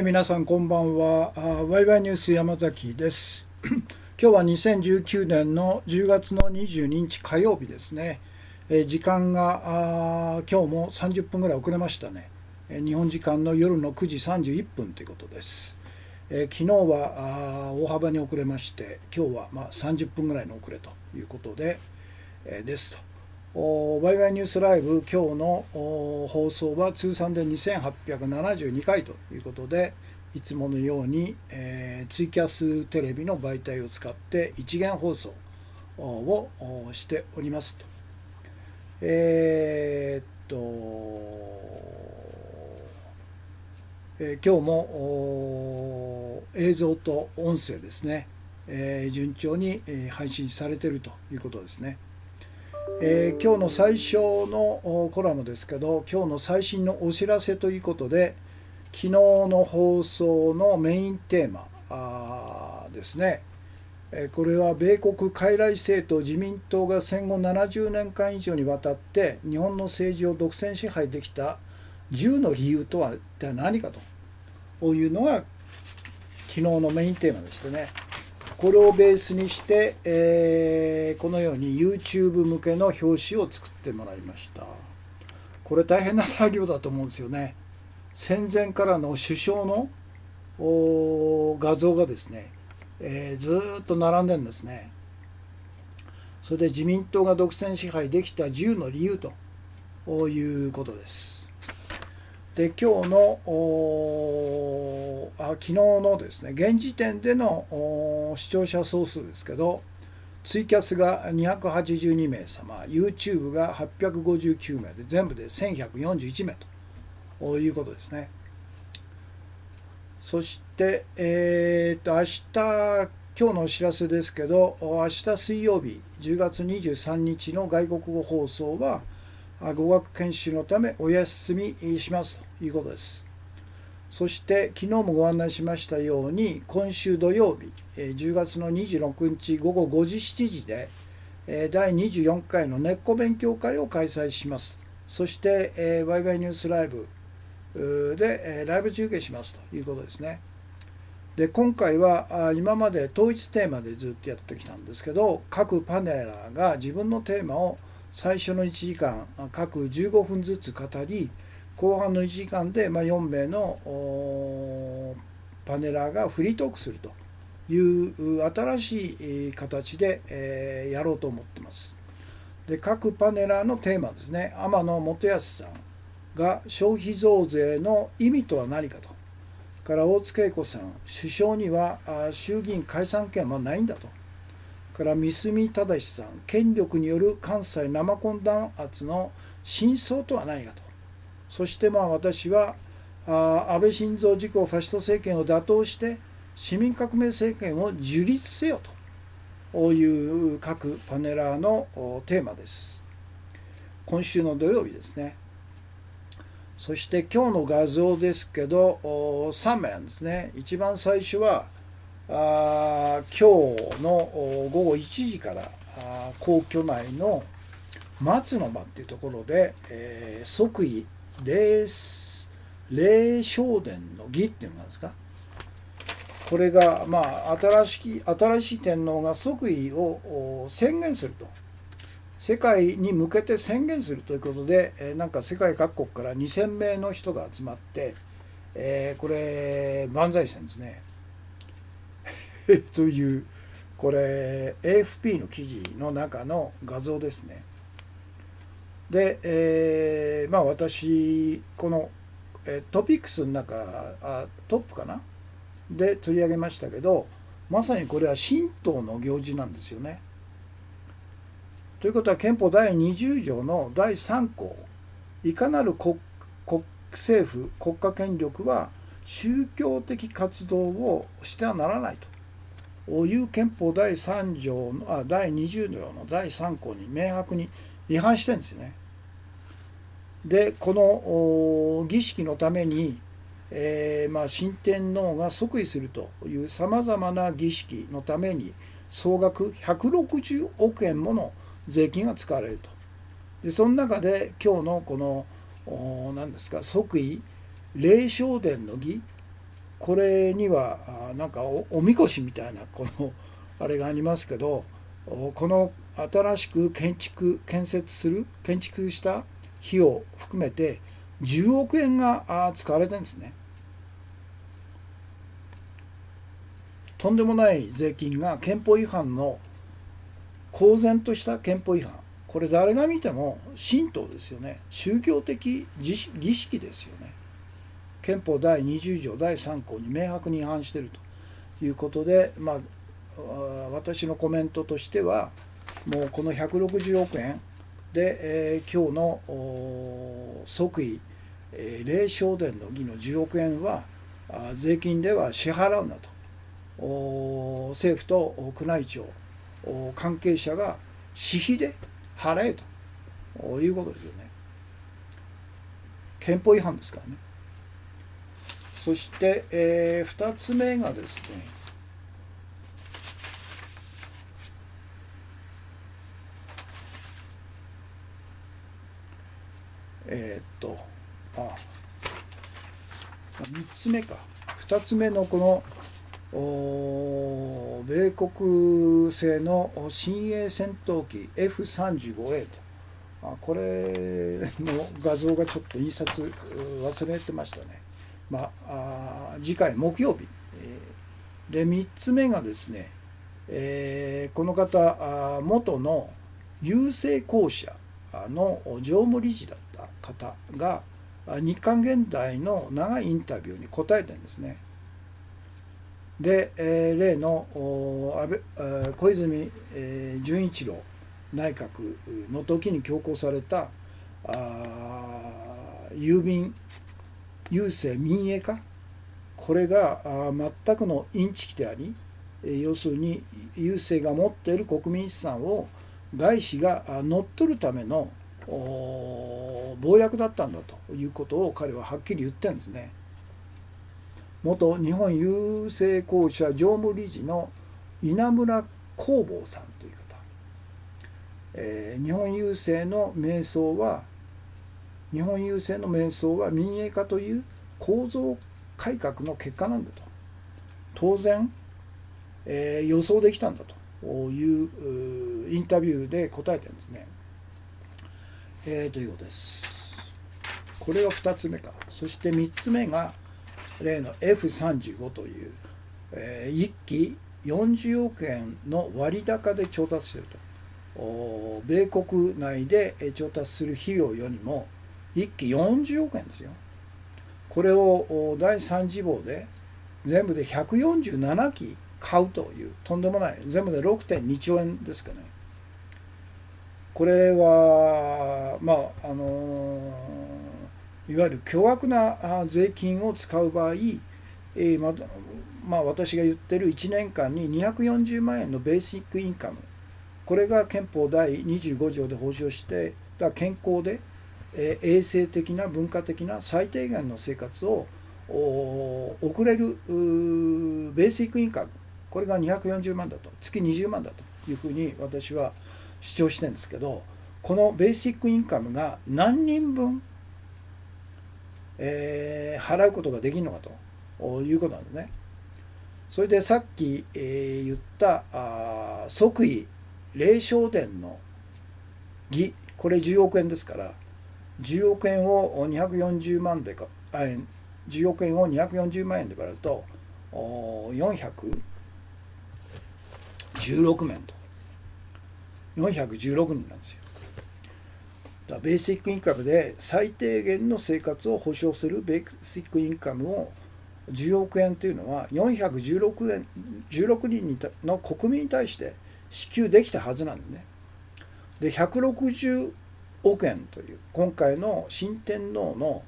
皆さんこんばんは。ワイワイニュース山崎です。今日は2019年の10月の22日火曜日ですね。時間が今日も30分ぐらい遅れましたね。日本時間の夜の9時31分ということです。昨日は大幅に遅れまして、今日は30分ぐらいの遅れということで、ですと。ワイワイニュースライブ今日の放送は通算で2872回ということで、いつものように、ツイキャステレビの媒体を使って一元放送をしておりますと。今日も映像と音声ですね、順調に配信されているということですね。今日の最初のコラムですけど、今日の最新のお知らせということで、昨日の放送のメインテーマですね。これは米国傀儡政党自民党が戦後70年間以上にわたって日本の政治を独占支配できた10の理由とは一体何かというのが昨日のメインテーマでしてね。これをベースにして、このように YouTube 向けの表紙を作ってもらいました。これ大変な作業だと思うんですよね。戦前からの首相の画像がですね、ずっと並んでるんですね。それで自民党が独占支配できた10の理由ということです。で、今日の昨日のですね、現時点での視聴者総数ですけど、ツイキャスが282名様、YouTube が859名で、全部で1141名ということですね。そして、明日、今日のお知らせですけど、明日水曜日、10月23日の外国語放送は、語学研修のためお休みしますということです。そして昨日もご案内しましたように、今週土曜日10月の26日午後5時7時で第24回の根っこ勉強会を開催します。そしてワイワイニュースライブでライブ中継しますということですね。で、今回は今まで統一テーマでずっとやってきたんですけど、各パネラーが自分のテーマを最初の1時間各15分ずつ語り、後半の1時間で4名のパネラーがフリートークするという新しい形でやろうと思ってます。で、各パネラーのテーマですね。天野元康さんが消費増税の意味とは何かと。から大津恵子さん、首相には衆議院解散権はないんだと。から三角正さん、権力による関西生コン弾圧の真相とは何かと。そして私は安倍晋三自公ファシスト政権を打倒して市民革命政権を樹立せよという各パネラーのテーマです。今週の土曜日ですね。そして今日の画像ですけど、3名なんですね。一番最初は今日の午後1時から皇居内の松の間っていうところで、即位霊正殿の儀っていうのなんですか。これが新しい天皇が即位を宣言すると。世界に向けて宣言するということで、なんか世界各国から2000名の人が集まって、これ万歳してるんですね。というこれ AFP の記事の中の画像ですね。で、私このトピックスの中トップかなで取り上げましたけど、まさにこれは神道の行事なんですよね。ということは憲法第20条の第3項、いかなる政府国家権力は宗教的活動をしてはならないという憲法第3条の第20条の第3項に明白に違反してるんですよね。で、この儀式のために、新天皇が即位するというさまざまな儀式のために総額160億円もの税金が使われると。で、その中で今日のこの何ですか、即位霊正殿の儀これにはなんかおみこしみたいなこのあれがありますけど、この新しく建築した費用含めて10億円が使われてるんですね。とんでもない税金が憲法違反の公然とした憲法違反、これ誰が見ても神道ですよね。宗教的儀式ですよね。憲法第20条第3項に明白に違反しているということで、私のコメントとしては、もうこの160億円で、今日の即位、霊正殿の儀の10億円は税金では支払うなと、政府と宮内庁関係者が私費で払えということですよね。憲法違反ですからね。そして、2つ目がですね、3つ目か。2つ目のこの米国製の新鋭戦闘機 F35A と、これの画像がちょっと印刷忘れてましたね。次回木曜日で、3つ目がですね、この方元の郵政公社の常務理事だった方が日刊現代の長いインタビューに答えてるんですね。で、例の小泉純一郎内閣の時に強行された郵政民営化、これが全くのインチキであり、要するに郵政が持っている国民資産を外資が乗っ取るための謀略だったんだということを彼ははっきり言ってるんですね。元日本郵政公社常務理事の稲村光坊さんという方、日本郵政の迷走は民営化という構造改革の結果なんだと、当然、予想できたんだというインタビューで答えてるんですね。ということです。これが2つ目か。そして3つ目が例の F35 という、1機40億円の割高で調達していると。米国内で調達する費用よりも1機40億円ですよ。これを第3次号で全部で147機買うというとんでもない、全部で 6.2 兆円ですかね。これはいわゆる巨額な税金を使う場合、私が言ってる1年間に240万円のベーシックインカム、これが憲法第25条で保障して健康で衛生的な文化的な最低限の生活を送れるベーシックインカム、これが240万だと、月20万だというふうに私は主張してるんですけど、このベーシックインカムが何人分払うことができるのかということなんですね。それでさっき言った即位霊正殿の儀、これ10億円ですから、10億円を240万で10億円を240万円で割ると416面と416人なんですよ。ベーシックインカムで最低限の生活を保障するベーシックインカムを10億円というのは416人の国民に対して支給できたはずなんですね。で160億円という今回の新天皇の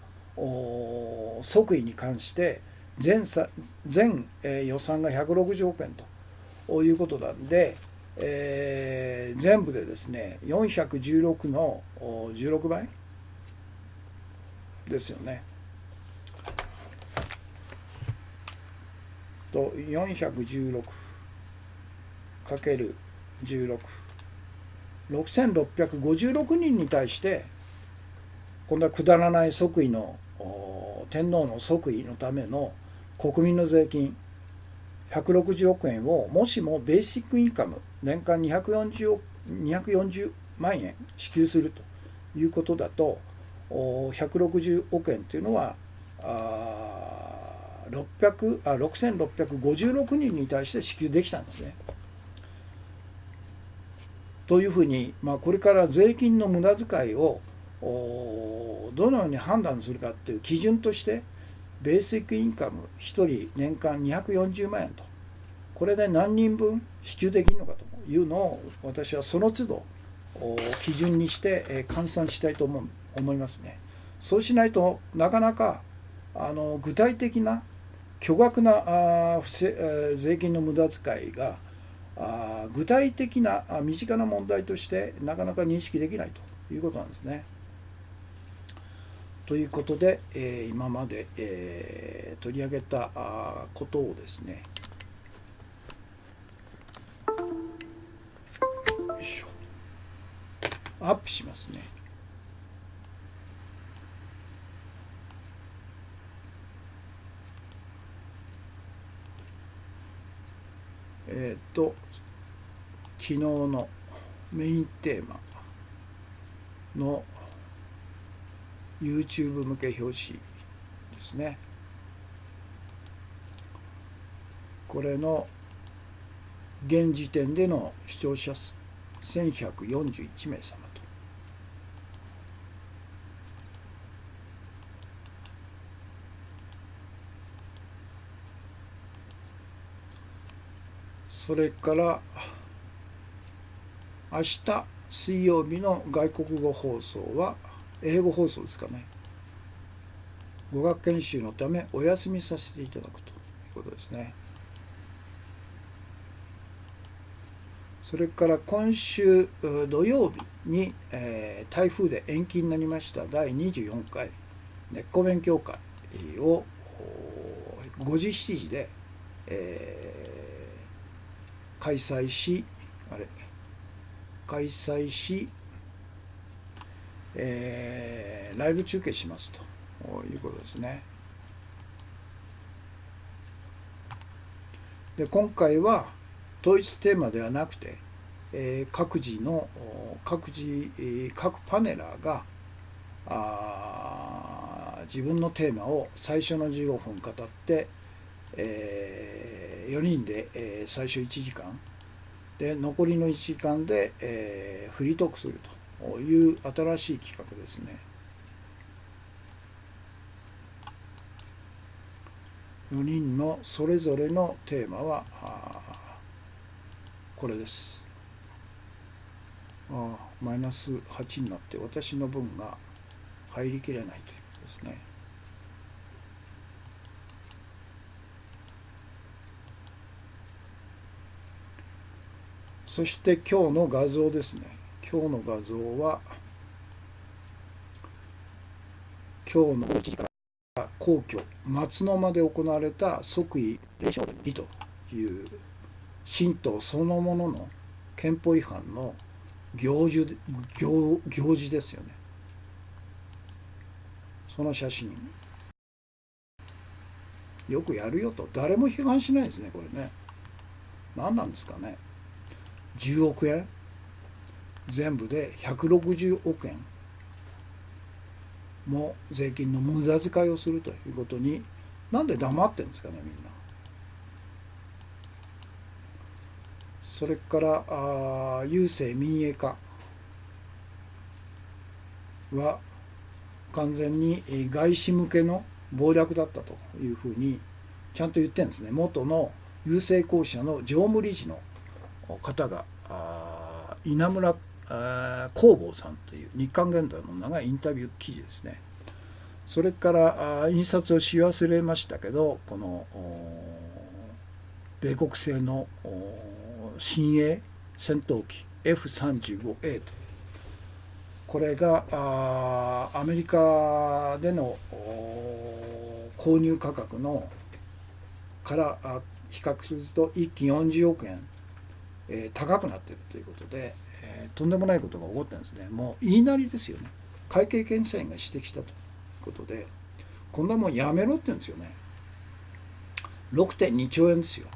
即位に関して全予算が160億円ということなんで、全部でですね416の16倍ですよね。と 416×16 6656人に対して今度はくだらない即位の天皇の即位のための国民の税金160億円をもしもベーシックインカム年間240万円支給するということだと、160億円というのは6656人に対して支給できたんですね。というふうに、これから税金の無駄遣いをどのように判断するかっていう基準として、ベーシックインカム1人年間240万円と、これで何人分支給できるのかというのを、私はその都度基準にして換算したいと思いますね。そうしないとなかなか具体的な巨額な税金の無駄遣いが具体的な身近な問題としてなかなか認識できないということなんですね。ということで、今まで、取り上げたことをですね、よいしょ、アップしますね。昨日のメインテーマの YouTube 向け表紙ですね。これの現時点での視聴者数1141名様と。それから明日水曜日の外国語放送は英語放送ですかね。語学研修のためお休みさせていただくということですね。それから今週土曜日に、台風で延期になりました第24回根っこ勉強会を5時7時で、開催し、ライブ中継しますということですね。で、今回は統一テーマではなくて、各パネラーが自分のテーマを最初の15分語って、4人で、最初1時間で残りの1時間で、フリートークするという新しい企画ですね。4人のそれぞれのテーマはこれです。マイナス8になって私の分が入りきれないということですね。そして今日の画像ですね。今日の画像は今日の1時から皇居松の間で行われた即位礼正儀という神道そのものの憲法違反の行事ですよね。その写真よくやるよと誰も批判しないですね。これね、何なんですかね。10億円全部で160億円も税金の無駄遣いをするということになんで黙ってるんですかね、みんな。それから郵政民営化は完全に外資向けの謀略だったというふうにちゃんと言ってるんですね。元の郵政公社の常務理事の方が稲村光坊さんという日刊現代の長いインタビュー記事ですね。それから印刷をし忘れましたけど、この米国製の新鋭戦闘機 F35A と、これがアメリカでの購入価格のから比較すると1機40億円、高くなっているということで、とんでもないことが起こってるんですね。もう言いなりですよね。会計検査院が指摘したということで、こんなもんやめろって言うんですよね。6.2 兆円ですよ。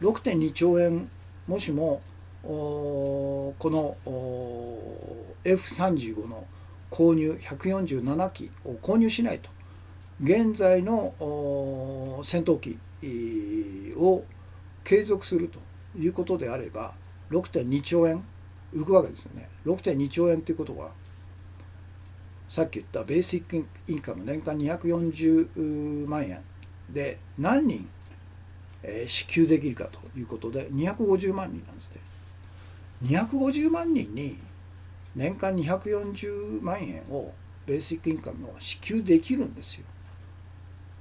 6.2 兆円、もしもこのF35 の購入147機を購入しないと、現在の戦闘機を継続するということであれば 6.2 兆円浮くわけですよね。6.2 兆円ということは、さっき言ったベーシックインカム年間240万円で何人支給できるかということで250万人なんですね。250万人に年間240万円をベーシックインカムを支給できるんですよ。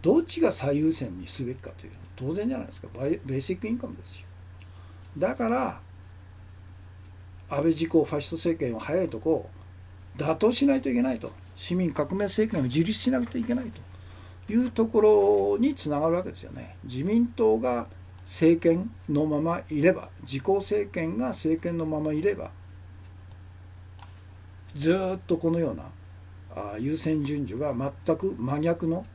どっちが最優先にすべきかというと当然じゃないですか。ベーシックインカムですよ。だから安倍自公ファシスト政権を早いとこ打倒しないといけないと、市民革命政権を樹立しなくてはいけないというところにつながるわけですよね。自民党が政権のままいれば、自公政権が政権のままいれば、ずっとこのような優先順序が全く真逆の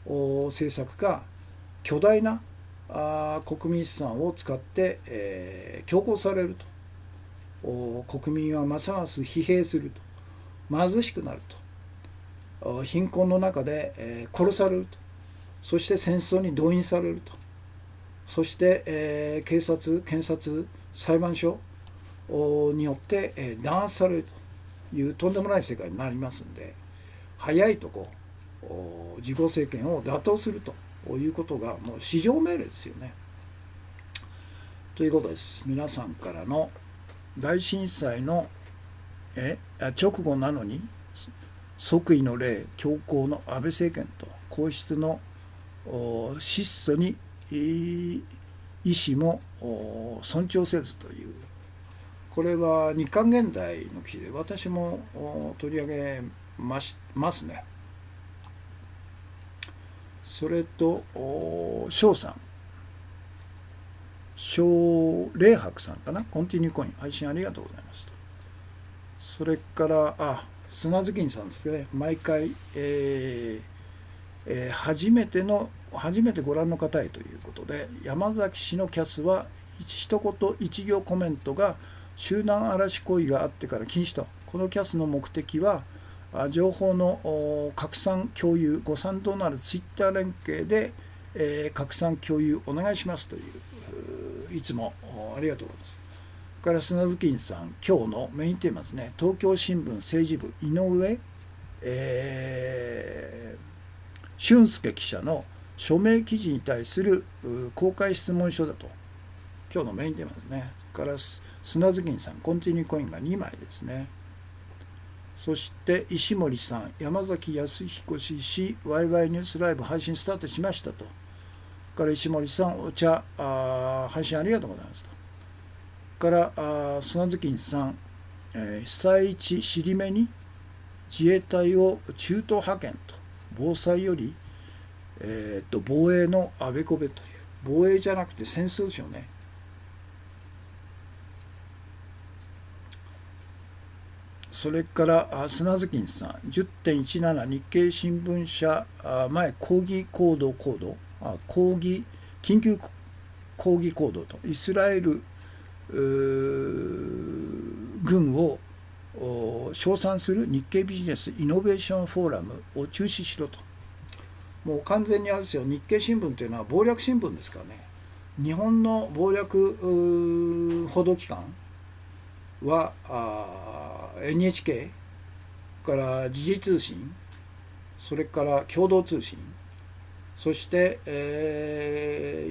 政策が巨大な国民資産を使って強行されると、国民はますます疲弊すると、貧しくなると、貧困の中で殺されると、そして戦争に動員されると、そして警察、検察、裁判所によって弾圧されるというとんでもない世界になりますんで、早いとこ自公政権を打倒するということがもう至上命令ですよね。ということです。皆さんからの大震災の直後なのに即位の礼強行の安倍政権と皇室の質素に意思も尊重せずという、これは日刊現代の記事で私も取り上げますね。それと翔さん、翔霊白さんかな、コンティニューコイン配信ありがとうございました。それから砂月金さんですね。毎回、初めてご覧の方へということで、山崎氏のキャスは一言一行コメントが集団嵐行為があってから禁止と。このキャスの目的は情報の拡散共有、ご賛同なるツイッター連携で、拡散共有お願いしますという、いつもありがとうございます。から砂月金さん、今日のメインテーマですね。東京新聞政治部井上、俊介記者の署名記事に対する公開質問書だと、今日のメインテーマですね。から砂月金さん、コンティニューコインが2枚ですね。そして石森さん、山崎康彦氏、ワイワイニュースライブ配信スタートしましたと。から石森さん、お茶配信ありがとうございますと。から砂月金さん、被災地尻目に自衛隊を中東派遣と、防災より、防衛のあべこべという、防衛じゃなくて戦争ですよね。それから砂月金さん、10.17 日経新聞社前抗議行動緊急抗議行動と、イスラエル軍を称賛する日経ビジネスイノベーションフォーラムを中止しろと。もう完全にあれですよ、日経新聞というのは謀略新聞ですからね。日本の謀略報道機関はNHK から時事通信、それから共同通信、そして、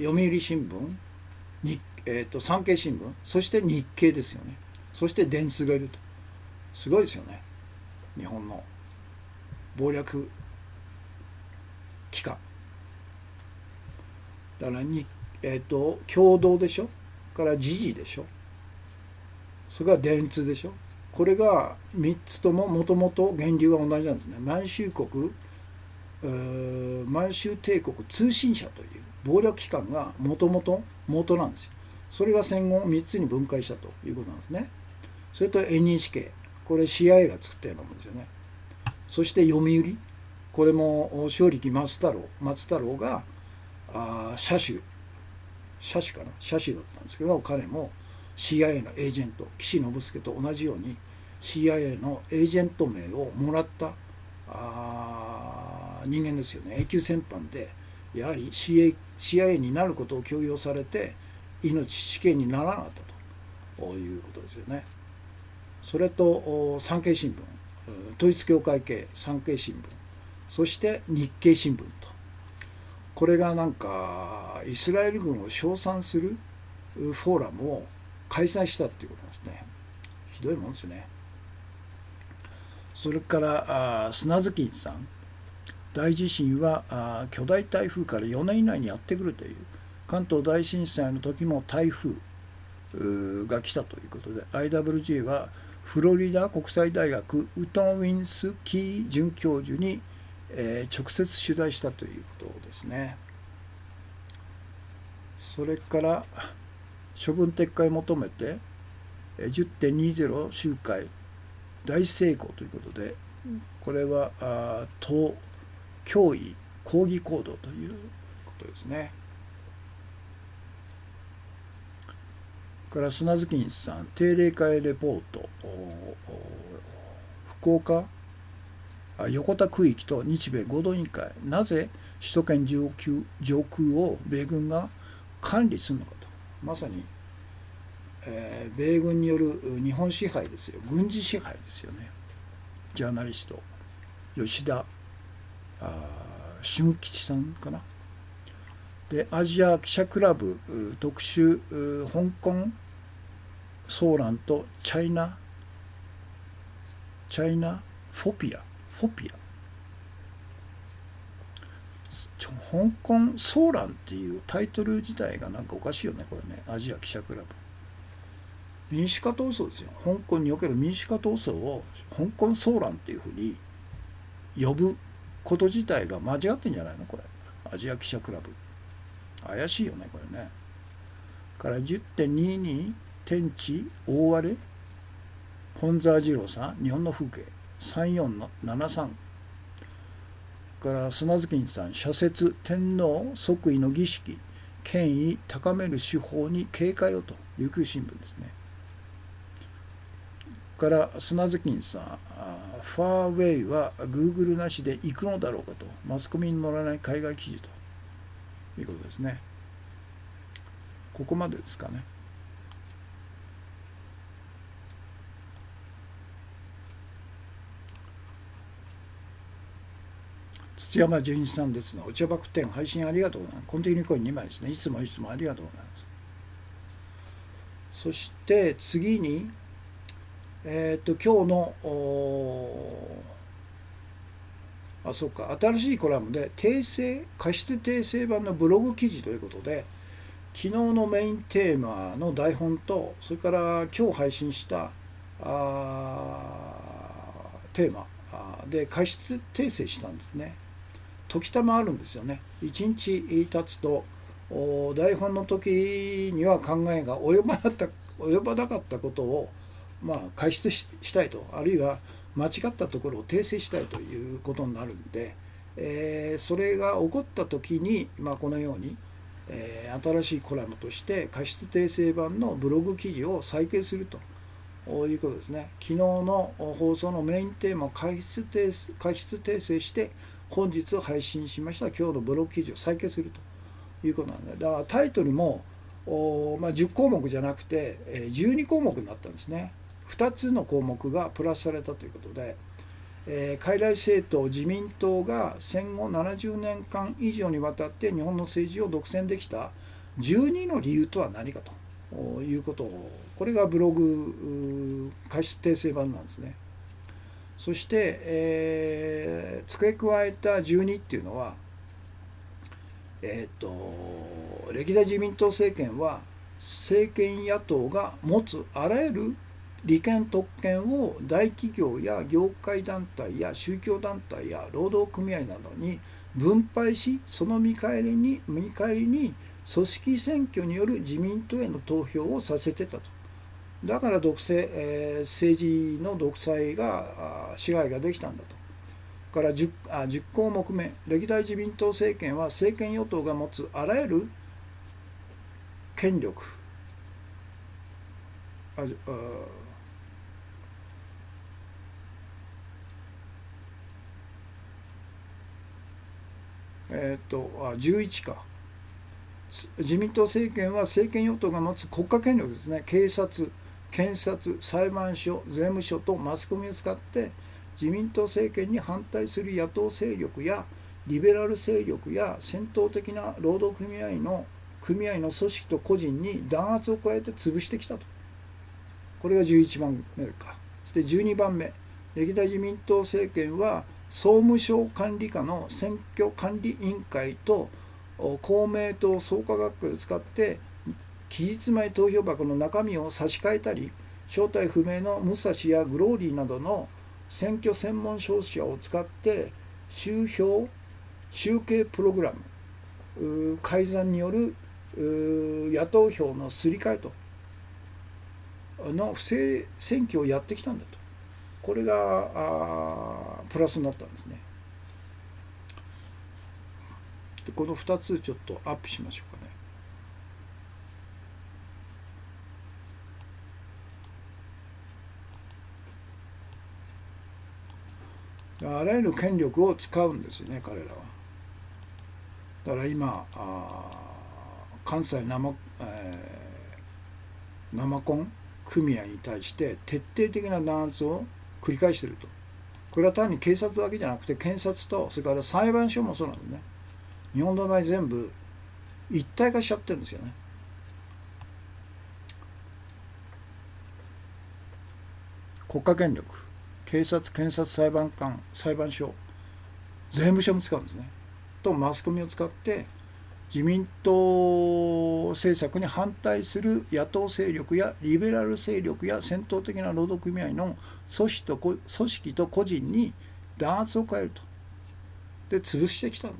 読売新聞、産経新聞、そして日経ですよね。そして電通がいると。すごいですよね、日本の謀略機関だから共同でしょ、から時事でしょ、それから電通でしょ。これが3つとももともと源流が同じなんですね。満州帝国通信社という謀略機関がもともと元なんですよ。それが戦後3つに分解したということなんですね。それと NHK、 これ CIA が作ったようなものですよね。そして読売、これも正力松太郎が社主社士かな、社士だったんですけど、彼も CIA のエージェント、岸信介と同じように CIA のエージェント名をもらった人間ですよね。永久戦犯で、やはり CIA になることを強要されて命死刑にならなかったということですよね。それと産経新聞、統一教会系産経新聞、そして日経新聞と、これがなんかイスラエル軍を称賛するフォーラムを開催したっていうことなんですね。ひどいもんですね。それから砂月院さん、大地震は巨大台風から4年以内にやってくるという、関東大震災の時も台風が来たということで、 IWG はフロリダ国際大学ウトン・ウィンスキー准教授に、直接取材したということですね。それから処分撤回を求めて 10.20 集会大成功ということで、これは脅威抗議行動ということですね。から砂月院さん、定例会レポート、福岡横田区域と日米合同委員会、なぜ首都圏上空を米軍が管理するのかと、まさに、米軍による日本支配ですよ、軍事支配ですよね。ジャーナリスト吉田俊吉さんかな。で、アジア記者クラブ特集香港ソーランとチャイナフォピア香港ソーランっていうタイトル自体がなんかおかしいよね、これね。アジア記者クラブ、民主化闘争ですよ。香港における民主化闘争を香港ソーランっていうふうに呼ぶこと自体が間違ってんじゃないの、これ。アジア記者クラブ怪しいよね、これね。から 10.22 天地大荒れ、本沢二郎さん、日本の風景3473から砂月院さん、社説天皇即位の儀式権威高める手法に警戒をと、琉球新聞ですね。から砂月院さん、ファーウェイはグーグルなしで行くのだろうかと、マスコミに載らない海外記事ということですね。ここまでですかね。土山純一さんですが、お茶爆店配信ありがとうございます。コンティニューコイン2枚ですね。いつもありがとうございます。そして次に、今日のそうか、新しいコラムで貸して訂正版のブログ記事ということで、昨日のメインテーマの台本と、それから今日配信したテーマで貸し訂正したんですね。時たまあるんですよね。1日経つと台本の時には考えが及ばなかったことを解説したいと、あるいは間違ったところを訂正したいということになるんで、それが起こった時に、このように、新しいコラムとして過失訂正版のブログ記事を再掲するということですね。昨日の放送のメインテーマを過失訂正して本日配信しました今日のブログ記事を再掲するということなんで、だからタイトルも10項目じゃなくて12項目になったんですね。2つの項目がプラスされたということで、傀儡政党自民党が戦後70年間以上にわたって日本の政治を独占できた12の理由とは何かということを、これがブログ過失訂正版なんですね。そして、付け加えた12っていうのは、歴代自民党政権は政権野党が持つあらゆる利権特権を大企業や業界団体や宗教団体や労働組合などに分配し、その見返りに組織選挙による自民党への投票をさせてたと。だから政治の独裁が支配ができたんだと。から 10項目目、歴代自民党政権は政権与党が持つあらゆる権力、11か。自民党政権は政権与党が持つ国家権力ですね、警察、検察、裁判所、税務署とマスコミを使って自民党政権に反対する野党勢力やリベラル勢力や戦闘的な労働組合の組織と個人に弾圧を加えて潰してきたと。これが11番目か。そして12番目、歴代自民党政権は総務省管理下の選挙管理委員会と公明党創価学会を使って期日前投票箱の中身を差し替えたり、正体不明の武蔵やグローリーなどの選挙専門商社を使って集計プログラム改ざんによる野党票のすり替えとの不正選挙をやってきたんだと。これがプラスになったんですね。でこの2つちょっとアップしましょうかね。あらゆる権力を使うんですよね、彼らは。だから今関西生コン組合に対して徹底的な弾圧を繰り返していると。これは単に警察だけじゃなくて検察とそれから裁判所もそうなんですね。日本の場合全部一体化しちゃってるんですよね。国家権力、警察、検察、裁判官、裁判所、税務署も使うんですね。とマスコミを使って自民党政策に反対する野党勢力やリベラル勢力や戦闘的な労働組合の組織と個人に弾圧を加えると。で潰してきたんだ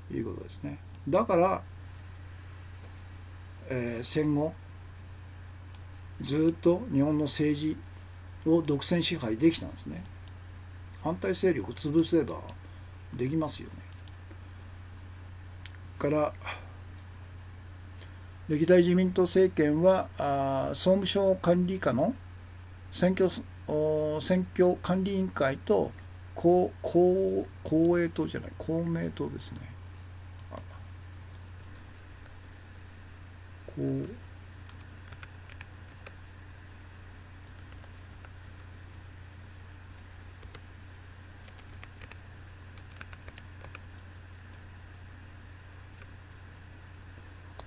ということですね。だから、戦後ずっと日本の政治を独占支配できたんですね。反対勢力を潰せばできますよね。から歴代自民党政権は総務省管理下の選挙管理委員会と公明党じゃない公明党ですね。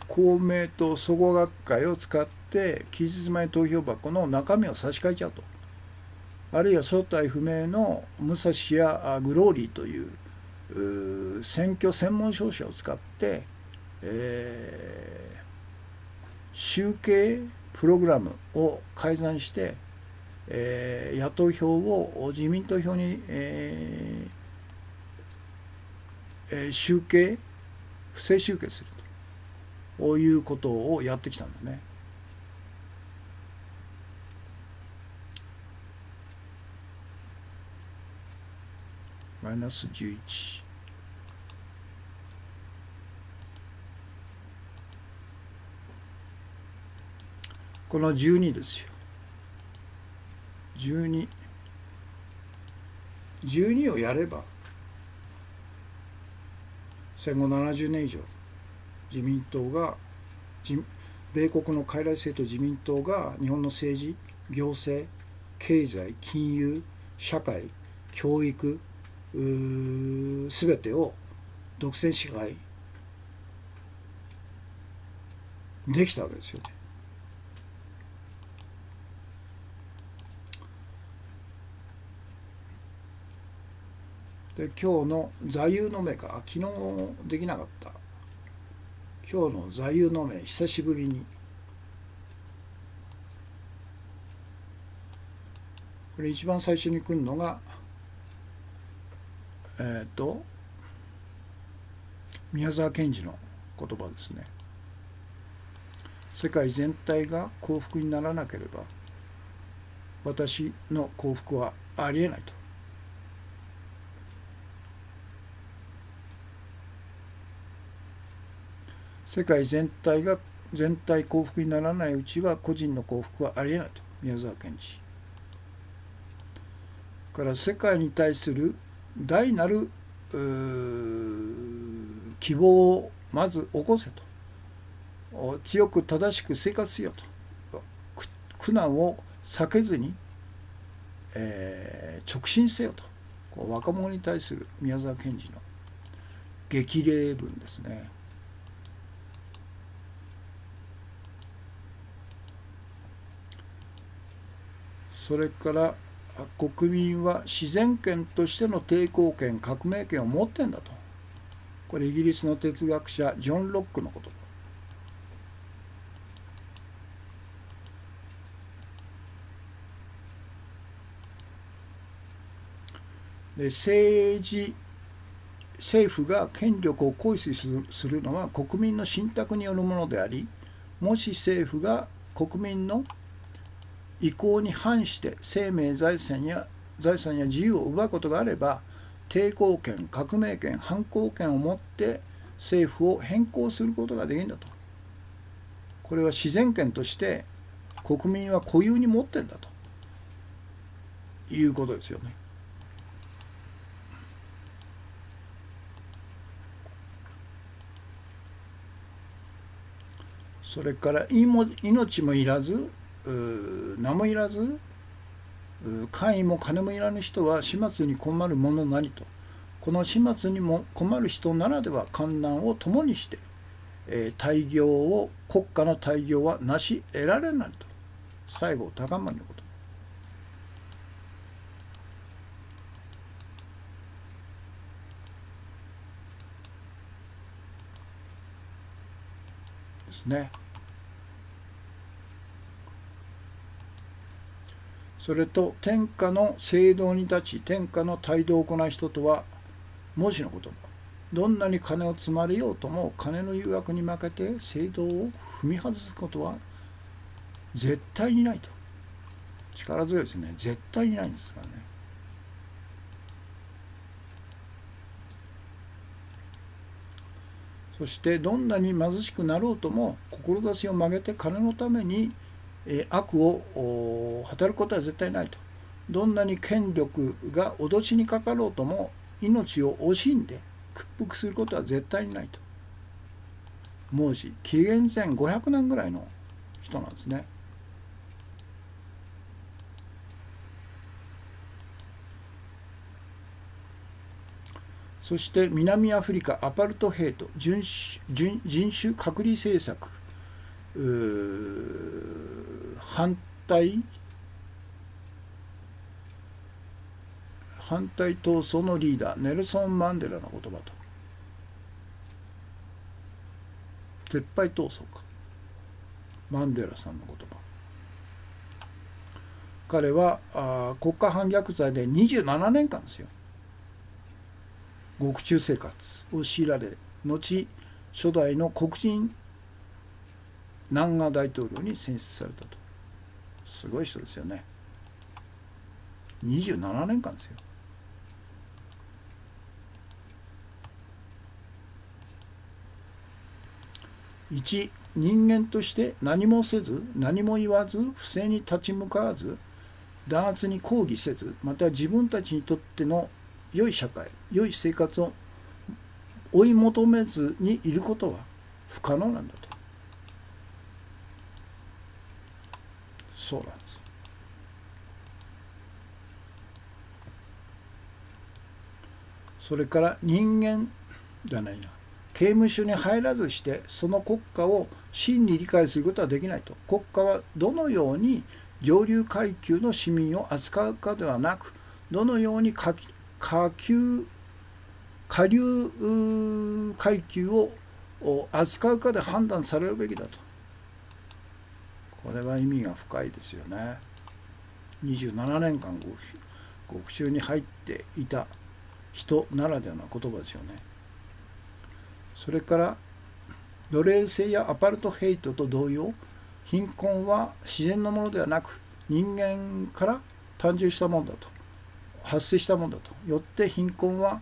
公明党創価学会を使って期日前投票箱の中身を差し替えちゃうと。あるいは正体不明の武蔵やグローリーという選挙専門商社を使って、集計プログラムを改ざんして、野党票を自民党票に、不正集計するということをやってきたんですね。マイナス11。この12ですよ。12をやれば戦後70年以上自民党が米国の傀儡政党自民党が日本の政治、行政、経済、金融、社会、教育すべてを独占支配できたわけですよね。で今日の座右の銘か、昨日できなかった今日の座右の銘、久しぶりにこれ一番最初に来るのが宮沢賢治の言葉ですね。世界全体が幸福にならなければ私の幸福はありえないと。世界全体が全体幸福にならないうちは個人の幸福はありえないと。宮沢賢治から世界に対する大なる希望をまず起こせと。強く正しく生活しようと。苦難を避けずに、直進せよと。若者に対する宮沢賢治の激励文ですね。それから国民は自然権としての抵抗権、革命権を持ってんだと。これイギリスの哲学者ジョン・ロックの言葉で、政府が権力を行使するのは国民の信託によるものであり、もし政府が国民の意向に反して生命、財産や自由を奪うことがあれば、抵抗権、革命権、反抗権を持って政府を変更することができるんだと。これは自然権として国民は固有に持ってんだということですよね。それから命もいらず名もいらず官位も金もいらぬ人は始末に困るものなりと。この始末にも困る人ならでは困難を共にして、国家の大業は成し得られないと。西郷隆盛のことですね。それと天下の正道に立ち天下の大道を行う人とは孟子の言葉。どんなに金を積まれようとも金の誘惑に負けて正道を踏み外すことは絶対にないと。力強いですね。絶対にないんですからね。そしてどんなに貧しくなろうとも志を曲げて金のために悪を働くことは絶対ないと。どんなに権力が脅しにかかろうとも命を惜しんで屈服することは絶対にないと。孟子、紀元前500年ぐらいの人なんですね。そして南アフリカアパルトヘイト、人種隔離政策反対闘争のリーダーネルソン・マンデラの言葉と。絶敗闘争か。マンデラさんの言葉。彼は国家反逆罪で27年間ですよ。獄中生活を強いられ、後初代の黒人南賀大統領に選出されたと。すごい人ですよね。27年間ですよ。1、人間として何もせず何も言わず不正に立ち向かわず弾圧に抗議せず、また自分たちにとっての良い社会、良い生活を追い求めずにいることは不可能なんだと。そうなんです。それから人間じゃないな、刑務所に入らずしてその国家を真に理解することはできないと。国家はどのように上流階級の市民を扱うかではなく、どのように下流階級を扱うかで判断されるべきだと。これは意味が深いですよね。27年間獄中に入っていた人ならではの言葉ですよね。それから奴隷制やアパルトヘイトと同様、貧困は自然のものではなく人間から誕生したものだと、発生したものだと。よって貧困は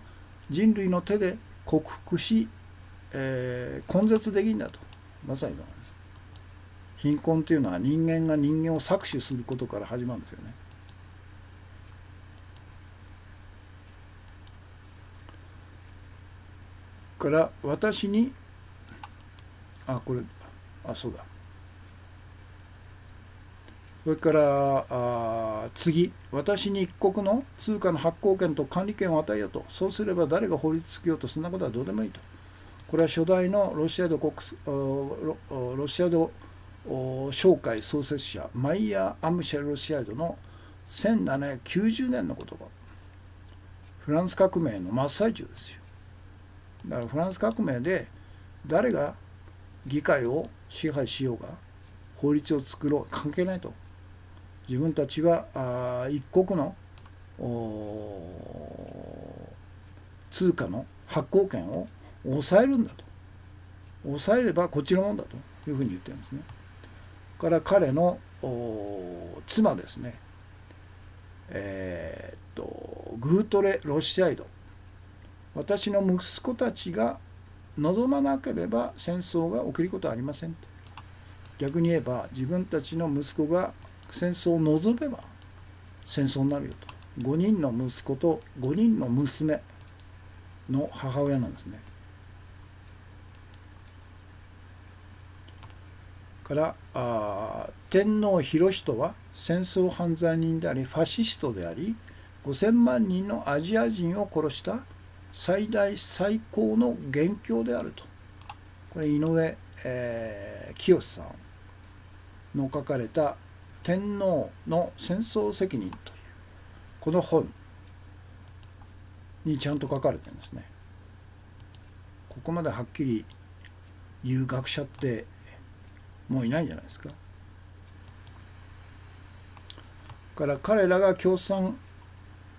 人類の手で克服し、根絶できるんだと。まさに貧困というのは人間が人間を搾取することから始まるんですよね。から私にこれそうだ。それから次、私に一国の通貨の発行権と管理権を与えようと。そうすれば誰が法律つけようとそんなことはどうでもいいと。これは初代のロシアド商会創設者マイヤー・アムシェル・ロシアードの1790年の言葉。フランス革命の真っ最中ですよ。だからフランス革命で誰が議会を支配しようが法律を作ろう関係ないと。自分たちは一国の通貨の発行権を抑えるんだと。抑えればこっちのもんだというふうに言ってるんですね。から彼の妻ですね、グートレ・ロシアイド。私の息子たちが望まなければ戦争が起きることはありませんと。逆に言えば自分たちの息子が戦争を望めば戦争になるよと。5人の息子と5人の娘の母親なんですね。から天皇裕仁は戦争犯罪人でありファシストであり5000万人のアジア人を殺した最大最高の元凶であると。これ井上、清さんの書かれた天皇の戦争責任というこの本にちゃんと書かれてるんですね。ここまではっきり言う学者ってもういないんじゃないですか。から彼らが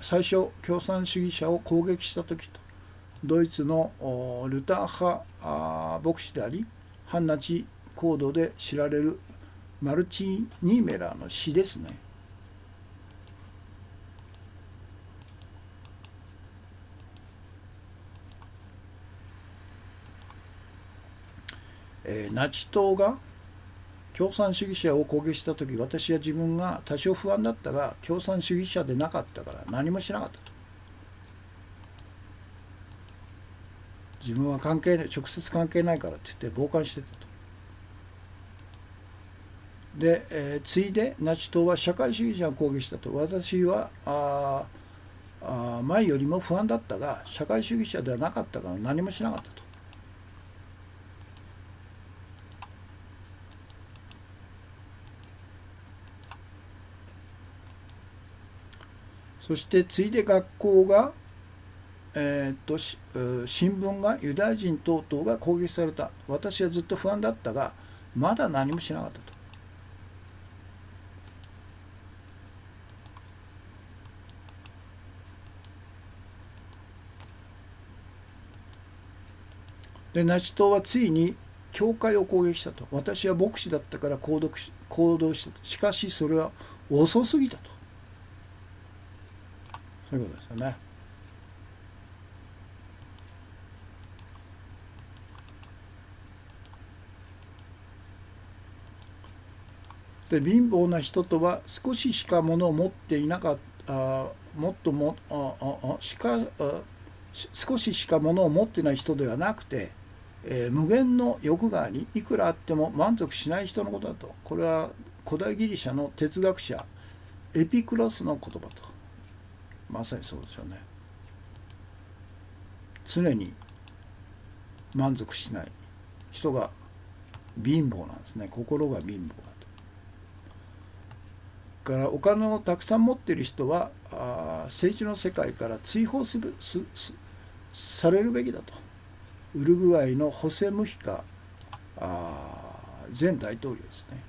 最初共産主義者を攻撃した時とドイツのルター派牧師であり反ナチ行動で知られるマルチー・ニーメラーの詩ですね。ナチ党が共産主義者を攻撃した時、私は自分が多少不安だったが共産主義者でなかったから何もしなかったと。自分は関係ない、直接関係ないからって言って傍観してたと。で、ついでナチ党は社会主義者を攻撃したと。私は前よりも不安だったが社会主義者ではなかったから何もしなかったと。そしてついで学校が、新聞がユダヤ人等々が攻撃された。私はずっと不安だったがまだ何もしなかったと。でナチ党はついに教会を攻撃したと。私は牧師だったから行動したと。しかしそれは遅すぎたと。そういうことですよね。で貧乏な人とは少ししか物を持っていなかったもっともしか少ししか物を持ってない人ではなくて、無限の欲がありいくらあっても満足しない人のことだと。これは古代ギリシャの哲学者エピクロスの言葉と。まさにそうですよね。常に満足しない人が貧乏なんですね。心が貧乏だと。からお金をたくさん持っている人は政治の世界から追放されるべきだと。ウルグアイのホセ・ムヒカ前大統領ですね。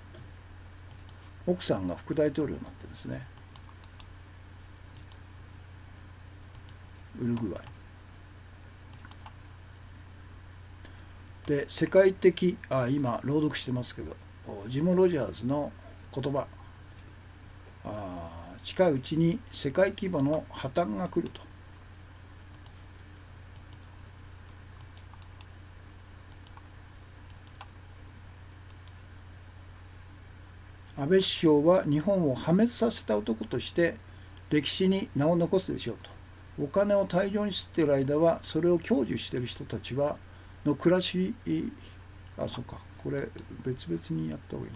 奥さんが副大統領になってるんですね。ウルグアイで世界的今朗読してますけどジム・ロジャーズの言葉、近いうちに世界規模の破綻が来ると。安倍首相は日本を破滅させた男として歴史に名を残すでしょうと。お金を大量に吸っている間はそれを享受している人たちはの暮らし、そうか、これ別々にやった方がいい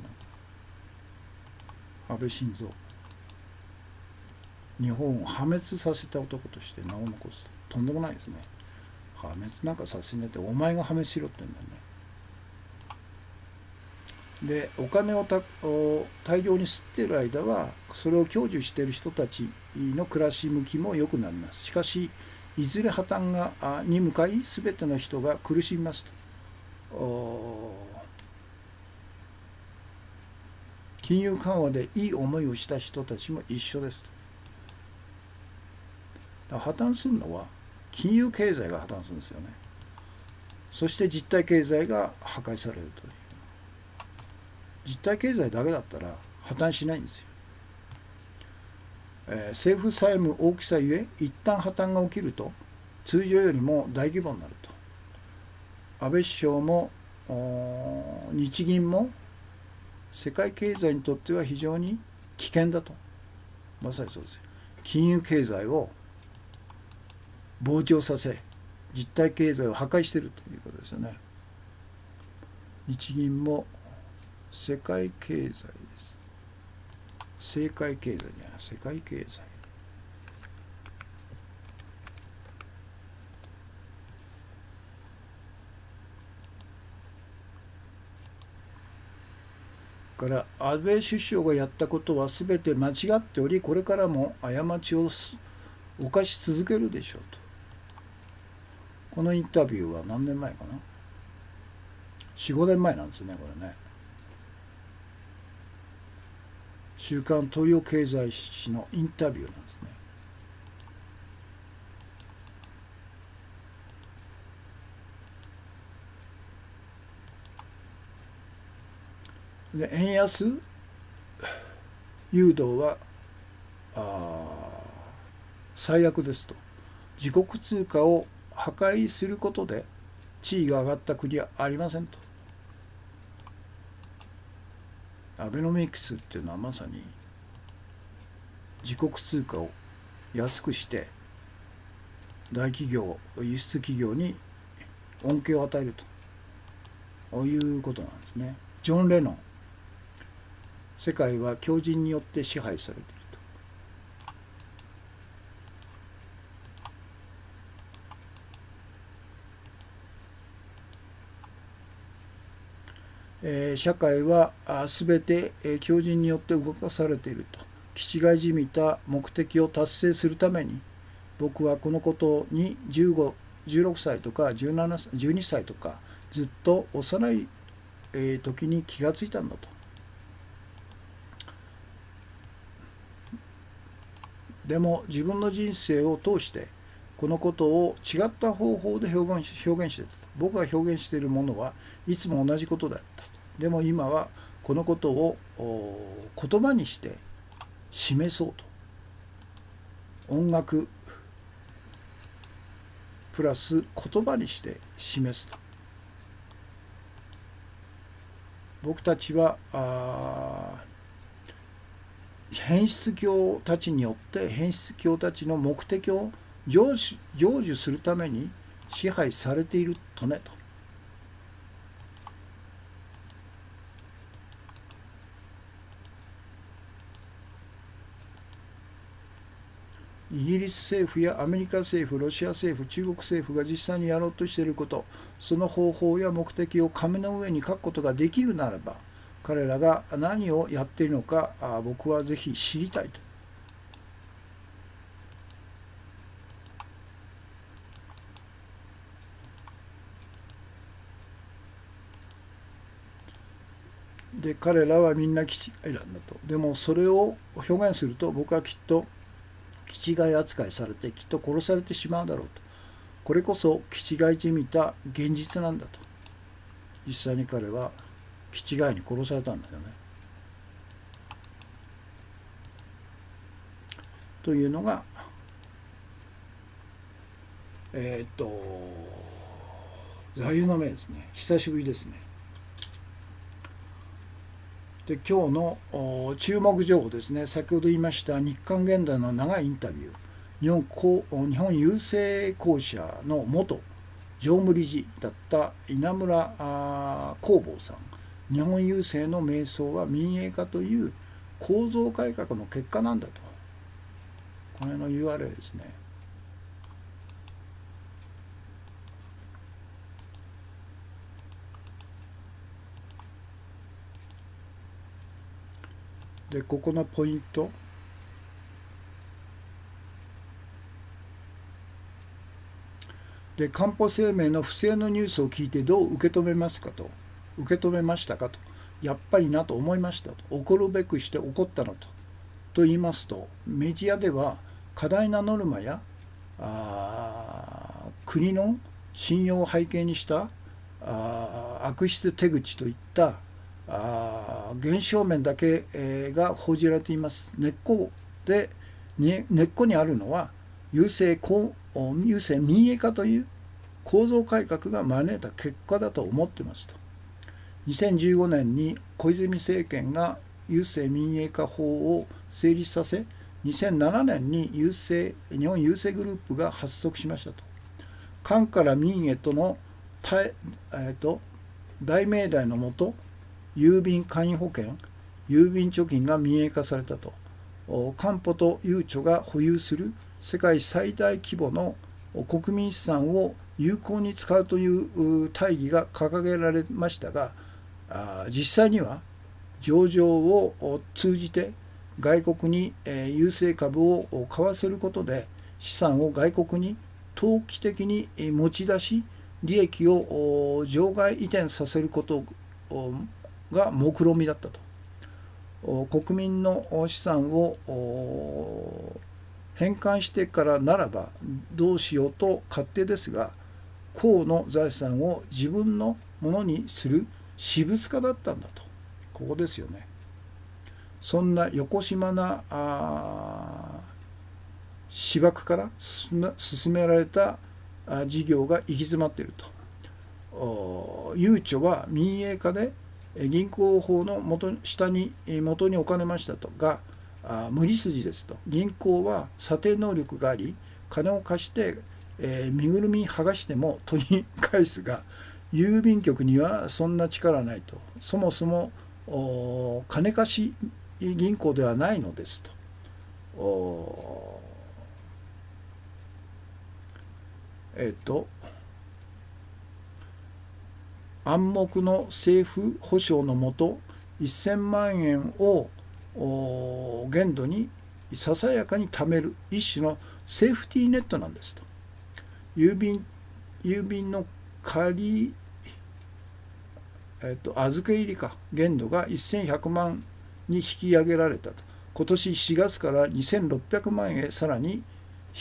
な。安倍晋三、日本を破滅させた男として名を残すと。とんでもないですね。破滅なんかさせねえって、お前が破滅しろって言うんだよね。で、お金を大量に吸っている間はそれを享受している人たちの暮らし向きも良くなります。しかしいずれ破綻に向かい全ての人が苦しみますと。金融緩和でいい思いをした人たちも一緒ですと。破綻するのは金融経済が破綻するんですよね。そして実体経済が破壊されるという。実体経済だけだったら破綻しないんですよ。政府債務大きさゆえ一旦破綻が起きると通常よりも大規模になると。安倍首相も日銀も世界経済にとっては非常に危険だと。まさにそうですよ。金融経済を膨張させ実体経済を破壊しているということですよね。日銀も世界経済です。世界経済じゃない、世界経済。から安倍首相がやったことは全て間違っており、これからも過ちを犯し続けるでしょうと。このインタビューは何年前かな、4、5年前なんですね、これね。週刊東洋経済誌のインタビューなんですね。で、円安誘導は最悪ですと。自国通貨を破壊することで地位が上がった国はありませんと。アベノミクスっていうのはまさに自国通貨を安くして大企業、輸出企業に恩恵を与えるということなんですね。ジョン・レノン、世界は強靭によって支配されていると。社会は全て強靭によって動かされていると。気違いじみた目的を達成するために僕はこのことに15、16歳とか17歳、12歳とかずっと幼い時に気がついたんだと。でも自分の人生を通してこのことを違った方法で表現していたと。僕が表現しているものはいつも同じことだったと。でも今はこのことを言葉にして示そうと。音楽プラス言葉にして示すと。僕たちは変質教たちによって変質教たちの目的を成就するために支配されているとねと。イギリス政府やアメリカ政府、ロシア政府、中国政府が実際にやろうとしていること、その方法や目的を紙の上に書くことができるならば、彼らが何をやっているのか僕はぜひ知りたいと。で、彼らはみんな気違いなんだと。でもそれを表現すると僕はきっと気違い扱いされてきっと殺されてしまうだろうと。これこそ気違いじみた現実なんだと。実際に彼は気違いに殺されたんだよね。というのが座右の銘ですね。久しぶりですね。で今日の注目情報ですね、先ほど言いました日刊現代の長いインタビュー、日本郵政公社の元常務理事だった稲村光坊さん、日本郵政の迷走は民営化という構造改革の結果なんだと、これの URL ですね。でここのポイント、でかんぽ生命の不正のニュースを聞いてどう受け止めますかと、受け止めましたかと、やっぱりなと思いましたと、怒るべくして怒ったのと言いますと、メディアでは過大なノルマや国の信用を背景にした悪質手口といった現象面だけが報じられています。根っこにあるのは郵政民営化という構造改革が招いた結果だと思ってますと。2015年に小泉政権が郵政民営化法を成立させ、2007年に日本郵政グループが発足しましたと。官から民へとの大命題のもと、郵便簡易保険、郵便貯金が民営化されたと。官保とゆうちょが保有する世界最大規模の国民資産を有効に使うという大義が掲げられましたが、実際には上場を通じて外国に郵政株を買わせることで資産を外国に投機的に持ち出し、利益を場外移転させることが目論見だったと。国民の資産を返還してからならばどうしようと勝手ですが、公の財産を自分のものにする私物化だったんだと。ここですよね。そんなよこしまな芝生から進められた事業が行き詰まっていると。ゆうちょは民営化で銀行法の下に元におかれましたとが無理筋ですと。銀行は査定能力があり、金を貸して身ぐるみ剥がしても取り返すが、郵便局にはそんな力はないと。そもそも金貸し銀行ではないのですと。暗黙の政府保障のもと1000万円を限度にささやかに貯める一種のセーフティーネットなんですと。郵便の仮預け入り限度が1100万に引き上げられたと。今年4月から2600万円さらに引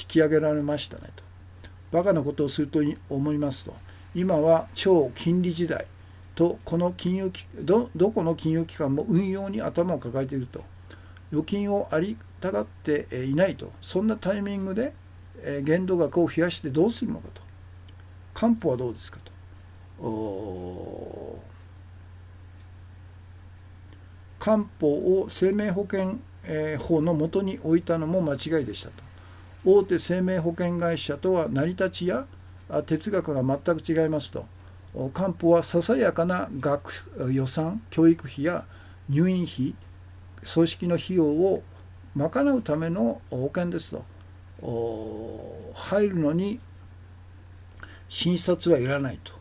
き上げられましたねと。バカなことをすると思いますと。今は超金利時代と、このどこの金融機関も運用に頭を抱えていると。預金をありたがっていないと。そんなタイミングで限度額を増やしてどうするのかと。官報はどうですかと。官報を生命保険法の下に置いたのも間違いでしたと。大手生命保険会社とは成り立ちや哲学が全く違いますと。官報はささやかな予算、教育費や入院費、組織の費用を賄うための保険ですと。入るのに診察はいらないと。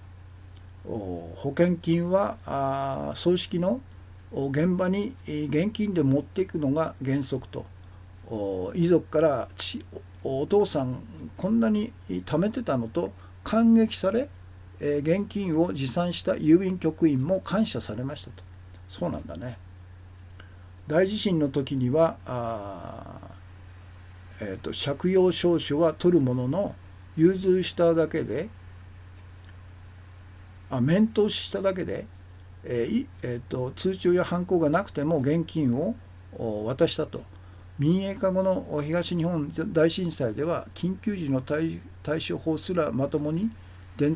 保険金は葬式の現場に現金で持っていくのが原則と。遺族からお父さんこんなに貯めてたのと感激され、現金を持参した郵便局員も感謝されましたと。そうなんだね。大地震の時には借用証書は取るものの、融通しただけで面通ししただけで、通帳やハンコがなくても現金を渡したと。民営化後の東日本大震災では緊急時の対処法すらまともに伝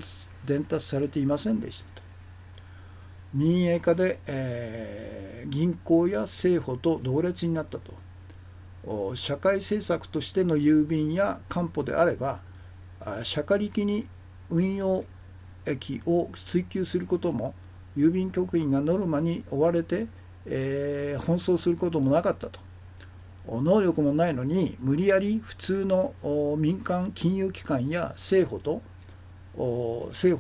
達されていませんでしたと。民営化で、銀行や政府と同列になったと。社会政策としての郵便や官報であれば、社会的に運用益を追求することも、郵便局員がノルマに追われて、奔走することもなかったと。能力もないのに無理やり普通の民間金融機関や政府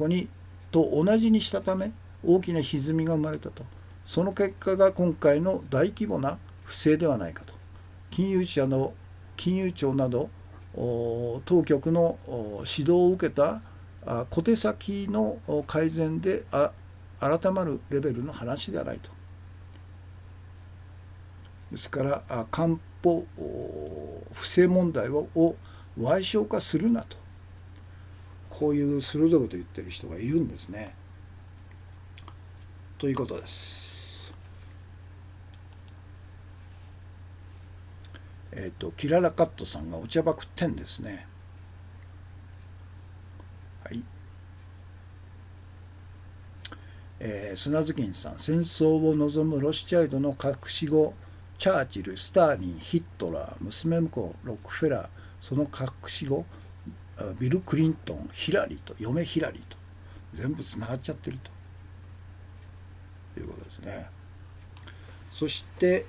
にと同じにしたため、大きな歪みが生まれたと。その結果が今回の大規模な不正ではないかと。金融庁など当局の指導を受けた小手先の改善で改まるレベルの話ではないと。ですから官報不正問題を矮小化するなと、こういう鋭いことを言ってる人がいるんですね。ということです。キララカットさんがお茶爆10ですね。はい。砂月金さん、戦争を望むロスチャイルドの隠し子、チャーチル、スターリン、ヒットラー、娘婿ロックフェラー、その隠し子ビル・クリントン、ヒラリーと、嫁ヒラリーと全部つながっちゃってるということですね。そして、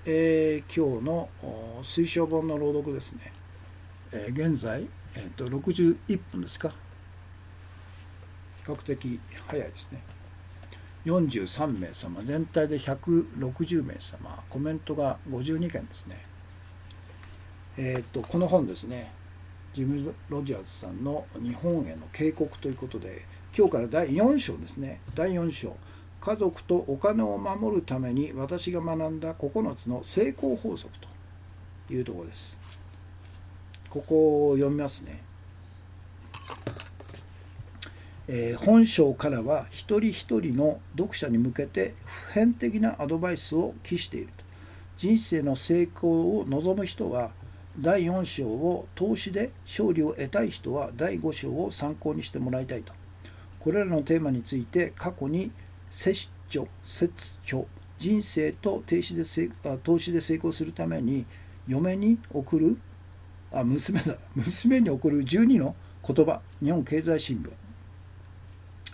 今日の推奨本の朗読ですね。現在、61分ですか。比較的早いですね。43名様、全体で160名様、コメントが52件ですね。この本ですね、ジム・ロジャーズさんの日本への警告ということで、今日から第4章ですね。第4章、家族とお金を守るために私が学んだ9つの成功法則というところです。ここを読みますね。本章からは一人一人の読者に向けて普遍的なアドバイスを記していると。人生の成功を望む人は第4章を、投資で勝利を得たい人は第5章を参考にしてもらいたいと。これらのテーマについて過去に節著、人生と投資で成功するために娘に送る12の言葉、日本経済新聞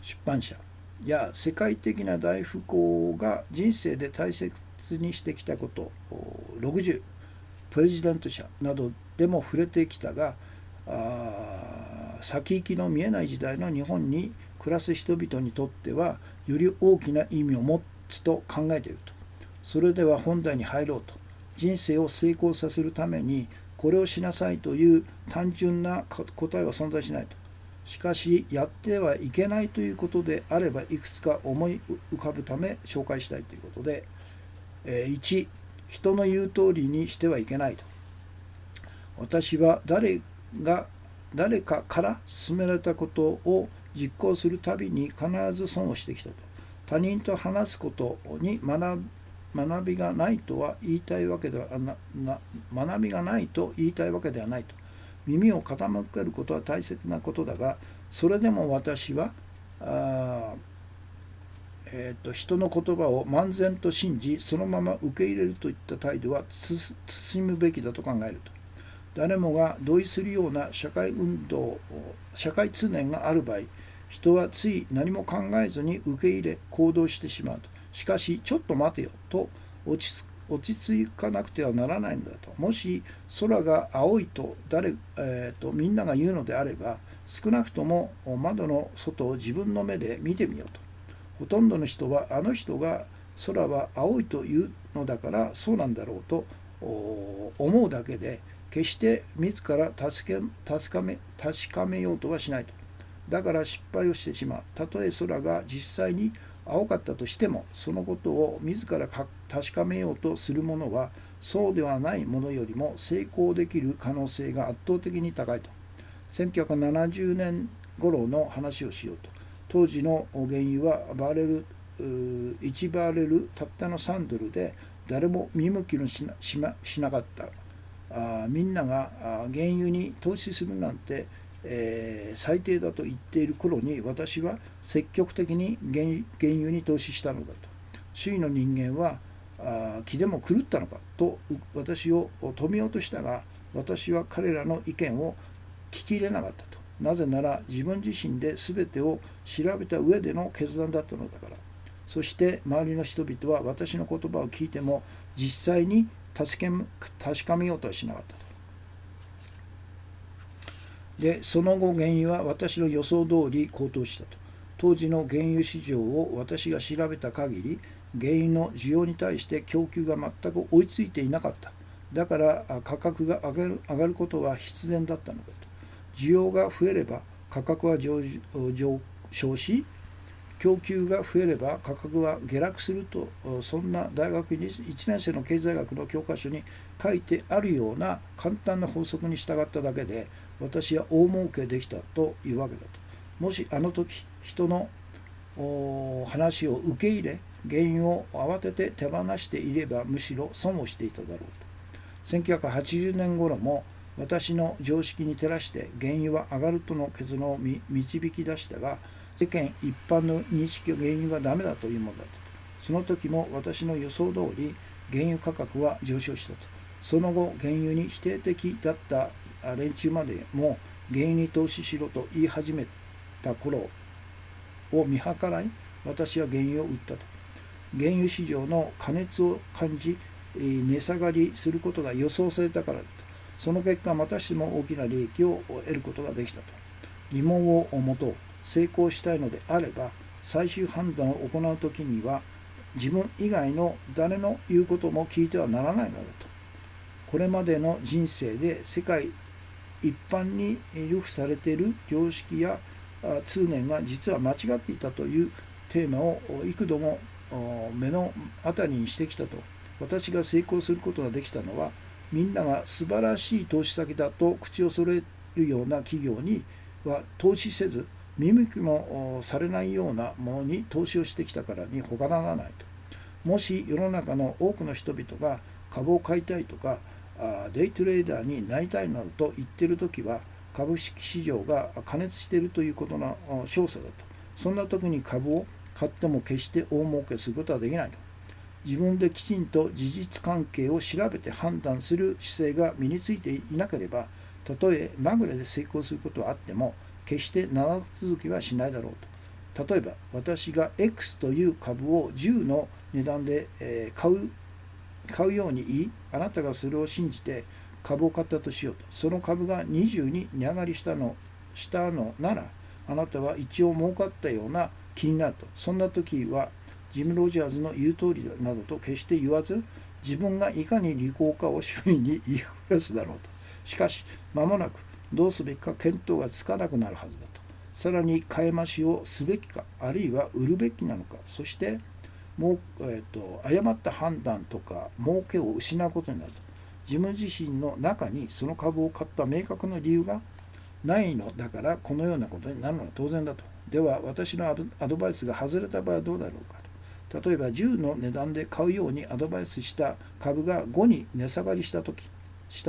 出版社や世界的な大富豪が人生で大切にしてきたこと60、プレジデント社などでも触れてきたが、先行きの見えない時代の日本に暮らす人々にとってはより大きな意味を持つと考えていると。それでは本題に入ろうと。人生を成功させるためにこれをしなさいという単純な答えは存在しないと。しかしやってはいけないということであれば、いくつか思い浮かぶため紹介したいということで、1、人の言う通りにしてはいけないと。私は誰かから勧められたことを実行するたびに必ず損をしてきたと。他人と話すことに学びがないと言いたいわけではないと。耳を傾けることは大切なことだが、それでも私は人の言葉を漫然と信じ、そのまま受け入れるといった態度は慎むべきだと考えると。誰もが同意するような社会通念がある場合、人はつい何も考えずに受け入れ行動してしまうと。しかしちょっと待てよと落ち着かなくてはならないのだと。もし空が青いとみんなが言うのであれば、少なくとも窓の外を自分の目で見てみようと。ほとんどの人はあの人が空は青いというのだからそうなんだろうと思うだけで、決して自ら確かめようとはしないと。だから失敗をしてしまう。たとえ空が実際に青かったとしても、そのことを自ら確かめようとする者はそうではない者よりも成功できる可能性が圧倒的に高いと。1970年頃の話をしようと。当時の原油は1バレルたったの3ドルで、誰も見向きもしなかった。みんなが原油に投資するなんて、最低だと言っている頃に、私は積極的に原油に投資したのだと。周囲の人間は気でも狂ったのかと私を止めようとしたが、私は彼らの意見を聞き入れなかったと。なぜなら自分自身で全てを調べた上での決断だったのだから。そして周りの人々は私の言葉を聞いても実際に確かめようとはしなかったと。で、その後原油は私の予想通り高騰したと。当時の原油市場を私が調べた限り、原油の需要に対して供給が全く追いついていなかった。だから価格が上がることは必然だったのだと。需要が増えれば価格は上昇し、供給が増えれば価格は下落すると、そんな大学1年生の経済学の教科書に書いてあるような簡単な法則に従っただけで、私は大儲けできたというわけだと。もしあの時人の話を受け入れ原油を慌てて手放していれば、むしろ損をしていただろうと。1980年頃も私の常識に照らして原油は上がるとの結論を導き出したが、世間一般の認識は原油はダメだというものだったと。その時も私の予想通り原油価格は上昇したと。その後原油に否定的だった連中までも原油に投資しろと言い始めた頃を見計らい、私は原油を売ったと。原油市場の過熱を感じ、値下がりすることが予想されたからだと。その結果またしても大きな利益を得ることができたと。疑問を持とう。成功したいのであれば、最終判断を行う時には自分以外の誰の言うことも聞いてはならないのだと。これまでの人生で世界一般に流布されている常識や通念が実は間違っていたというテーマを幾度も目の当たりにしてきたと。私が成功することができたのは、みんなが素晴らしい投資先だと口を揃えるような企業には投資せず、見向きもされないようなものに投資をしてきたからに他ならないと。もし世の中の多くの人々が株を買いたいとかデイトレーダーになりたいなどと言っているときは、株式市場が過熱しているということの証左だと。そんな時に株を買っても決して大儲けすることはできないと。自分できちんと事実関係を調べて判断する姿勢が身についていなければ、たとえまぐれで成功することはあっても決して長続きはしないだろうと。例えば私が X という株を10の値段で買うように言い、あなたがそれを信じて株を買ったとしようと。その株が20に値上がりしたのなら、あなたは一応儲かったような気になると。そんな時はジム・ロジャーズの言う通りだなどと決して言わず、自分がいかに利口かを周囲に言いふらすだろうと。しかし間もなくどうすべきか見当がつかなくなるはずだと。さらに買い増しをすべきか、あるいは売るべきなのか、そして誤った判断とか儲けを失うことになると。自分自身の中にその株を買った明確な理由がないのだから、このようなことになるのは当然だと。では私のアドバイスが外れた場合はどうだろうかと。例えば10の値段で買うようにアドバイスした株が5に値下がりした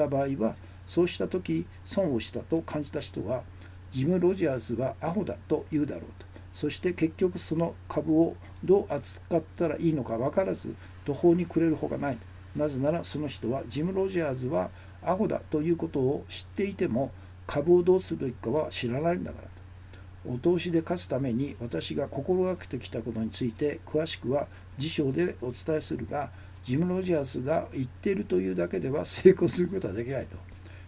場合は、そうした時損をしたと感じた人は、ジム・ロジャーズはアホだと言うだろうと。そして結局その株をどう扱ったらいいのか分からず途方に暮れるほかない。なぜならその人はジム・ロジャーズはアホだということを知っていても株をどうすべきかは知らないんだからと。お通しで勝つために私が心がけてきたことについて詳しくは辞書でお伝えするが、ジム・ロジャーズが言っているというだけでは成功することはできないと。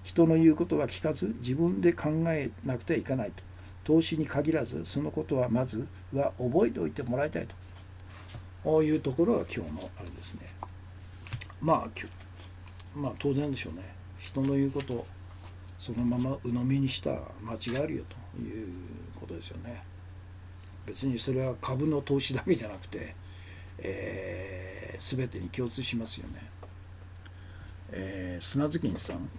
人の言うことは聞かず自分で考えなくてはいけないと。投資に限らずそのことはまずは覚えておいてもらいたいと。こういうところが今日のあれですね。まあ当然でしょうね。人の言うことをそのまま鵜呑みにしたら間違えるよということですよね。別にそれは株の投資だけじゃなくて、全てに共通しますよね。砂月さん、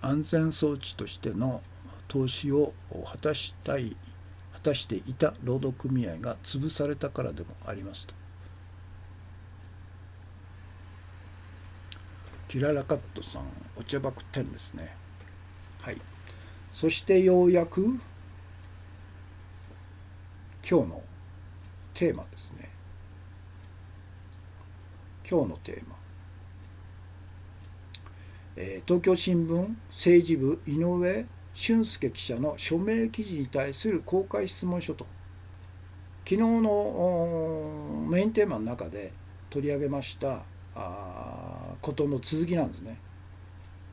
安全装置としての投資を果たしていた労働組合が潰されたからでもありますと。キララカットさん、お茶爆10ですね。はい。そしてようやく今日のテーマですね。今日のテーマ、東京新聞政治部井上俊介記者の署名記事に対する公開質問書と、昨日のメインテーマの中で取り上げましたことの続きなんですね。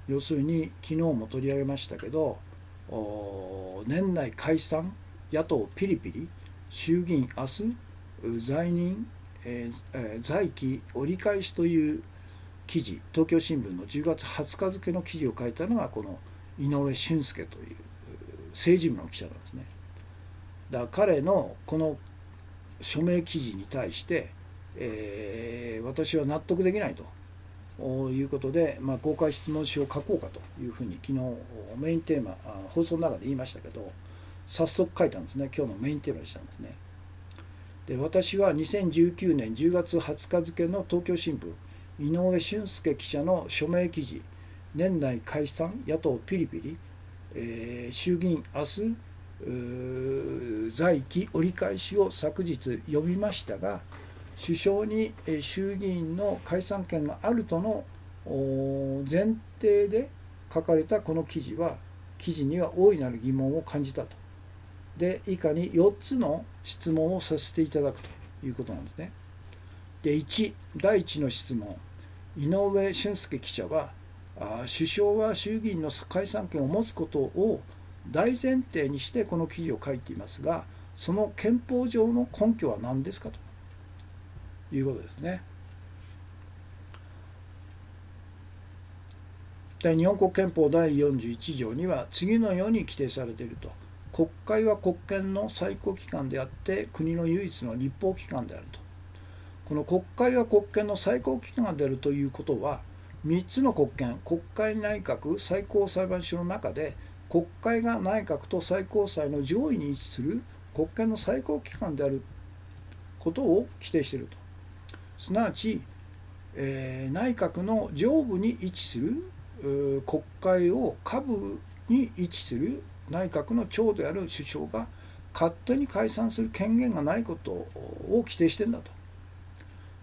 要するに昨日も取り上げましたけど、年内解散、野党ピリピリ、衆議院明日在任、在期折り返しという記事、東京新聞の10月20日付の記事を書いたのがこの井上俊介という政治部の記者なんですね。だから彼のこの署名記事に対して、私は納得できないということで、公開質問書を書こうかというふうに昨日メインテーマ放送の中で言いましたけど、早速書いたんですね。今日のメインテーマにしたんですね。で、私は2019年10月20日付の東京新聞井上俊介記者の署名記事、年内解散野党ピリピリ、衆議院明日在期折り返しを昨日読みましたが、首相に衆議院の解散権があるとの前提で書かれたこの記事には大いなる疑問を感じたと。で、以下に4つの質問をさせていただくということなんですね。で、第1の質問、井上俊介記者は首相は衆議院の解散権を持つことを大前提にしてこの記事を書いていますが、その憲法上の根拠は何ですかということですね。日本国憲法第41条には次のように規定されていると。国会は国権の最高機関であって国の唯一の立法機関であると。この国会は国権の最高機関であるということは、3つの国権、国会、内閣、最高裁判所の中で、国会が内閣と最高裁の上位に位置する国権の最高機関であることを規定していると。すなわち、内閣の上部に位置する国会を下部に位置する内閣の長である首相が勝手に解散する権限がないことを規定してんだと。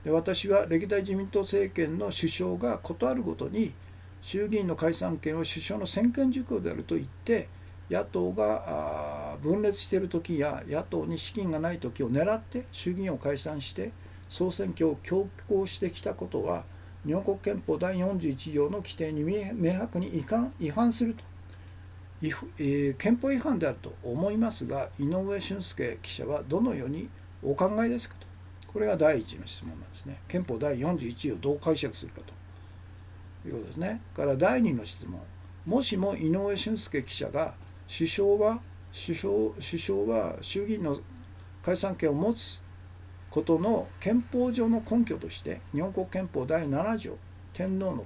で、私は歴代自民党政権の首相が事あるごとに衆議院の解散権を首相の専権事項であると言って、野党が分裂している時や野党に資金がない時を狙って衆議院を解散して総選挙を強行してきたことは、日本国憲法第41条の規定に明白に違反すると、憲法違反であると思いますが、井上俊介記者はどのようにお考えですかと。これが第一の質問なんですね。憲法第41条をどう解釈するかということですね。から第2の質問、もしも井上俊介記者が首相は衆議院の解散権を持つことの憲法上の根拠として日本国憲法第7条天皇の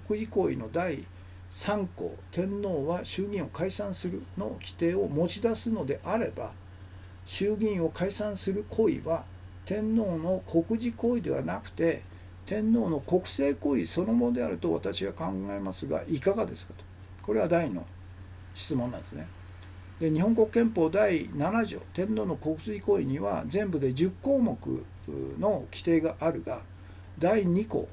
国事行為の第3項、天皇は衆議院を解散するの規定を持ち出すのであれば、衆議院を解散する行為は天皇の国事行為ではなくて天皇の国政行為そのものであると私は考えますが、いかがですかと。これは第2の質問なんですね。で、日本国憲法第7条天皇の国事行為には全部で10項目の規定があるが、第2項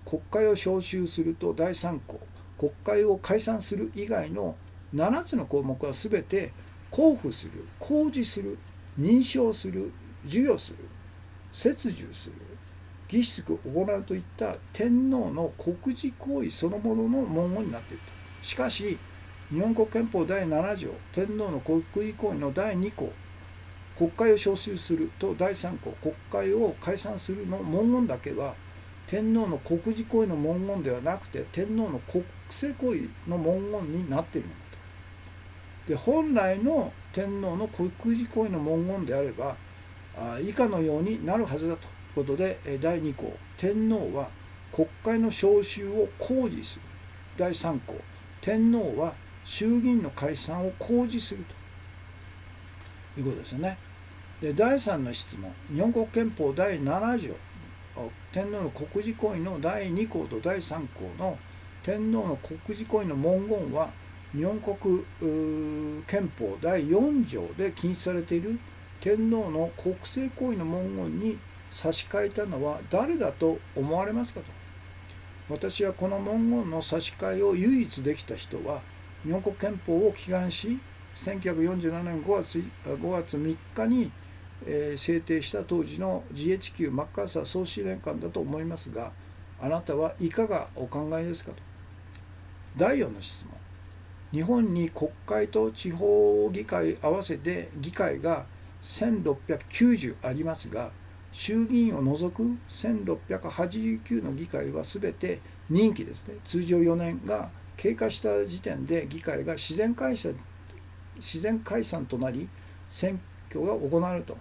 国会を召集すると第3項国会を解散する以外の7つの項目は全て公布する、公示する、認証する、授与する、切除する、儀式を行うといった天皇の国事行為そのものの文言になっていると。しかし日本国憲法第7条天皇の国事行為の第2項国会を召集すると第3項国会を解散するの文言だけは天皇の国事行為の文言ではなくて天皇の国政行為の文言になっているものと。で、本来の天皇の国事行為の文言であれば以下のようになるはずだということで、第2項天皇は国会の召集を公示する、第3項天皇は衆議院の解散を公示するということですよね。で、第3の質問、日本国憲法第7条天皇の国事行為の第2項と第3項の天皇の国事行為の文言は日本国憲法第4条で禁止されている天皇の国政行為の文言に差し替えたのは誰だと思われますかと。私はこの文言の差し替えを唯一できた人は、日本国憲法を起案し、1947年5月3日に制定した当時の GHQ マッカーサー総司令官だと思いますが、あなたはいかがお考えですかと。第4の質問。日本に国会と地方議会合わせて議会が1690ありますが、衆議院を除く1689の議会は全て任期ですね、通常4年が経過した時点で議会が自然解散となり選挙が行われると。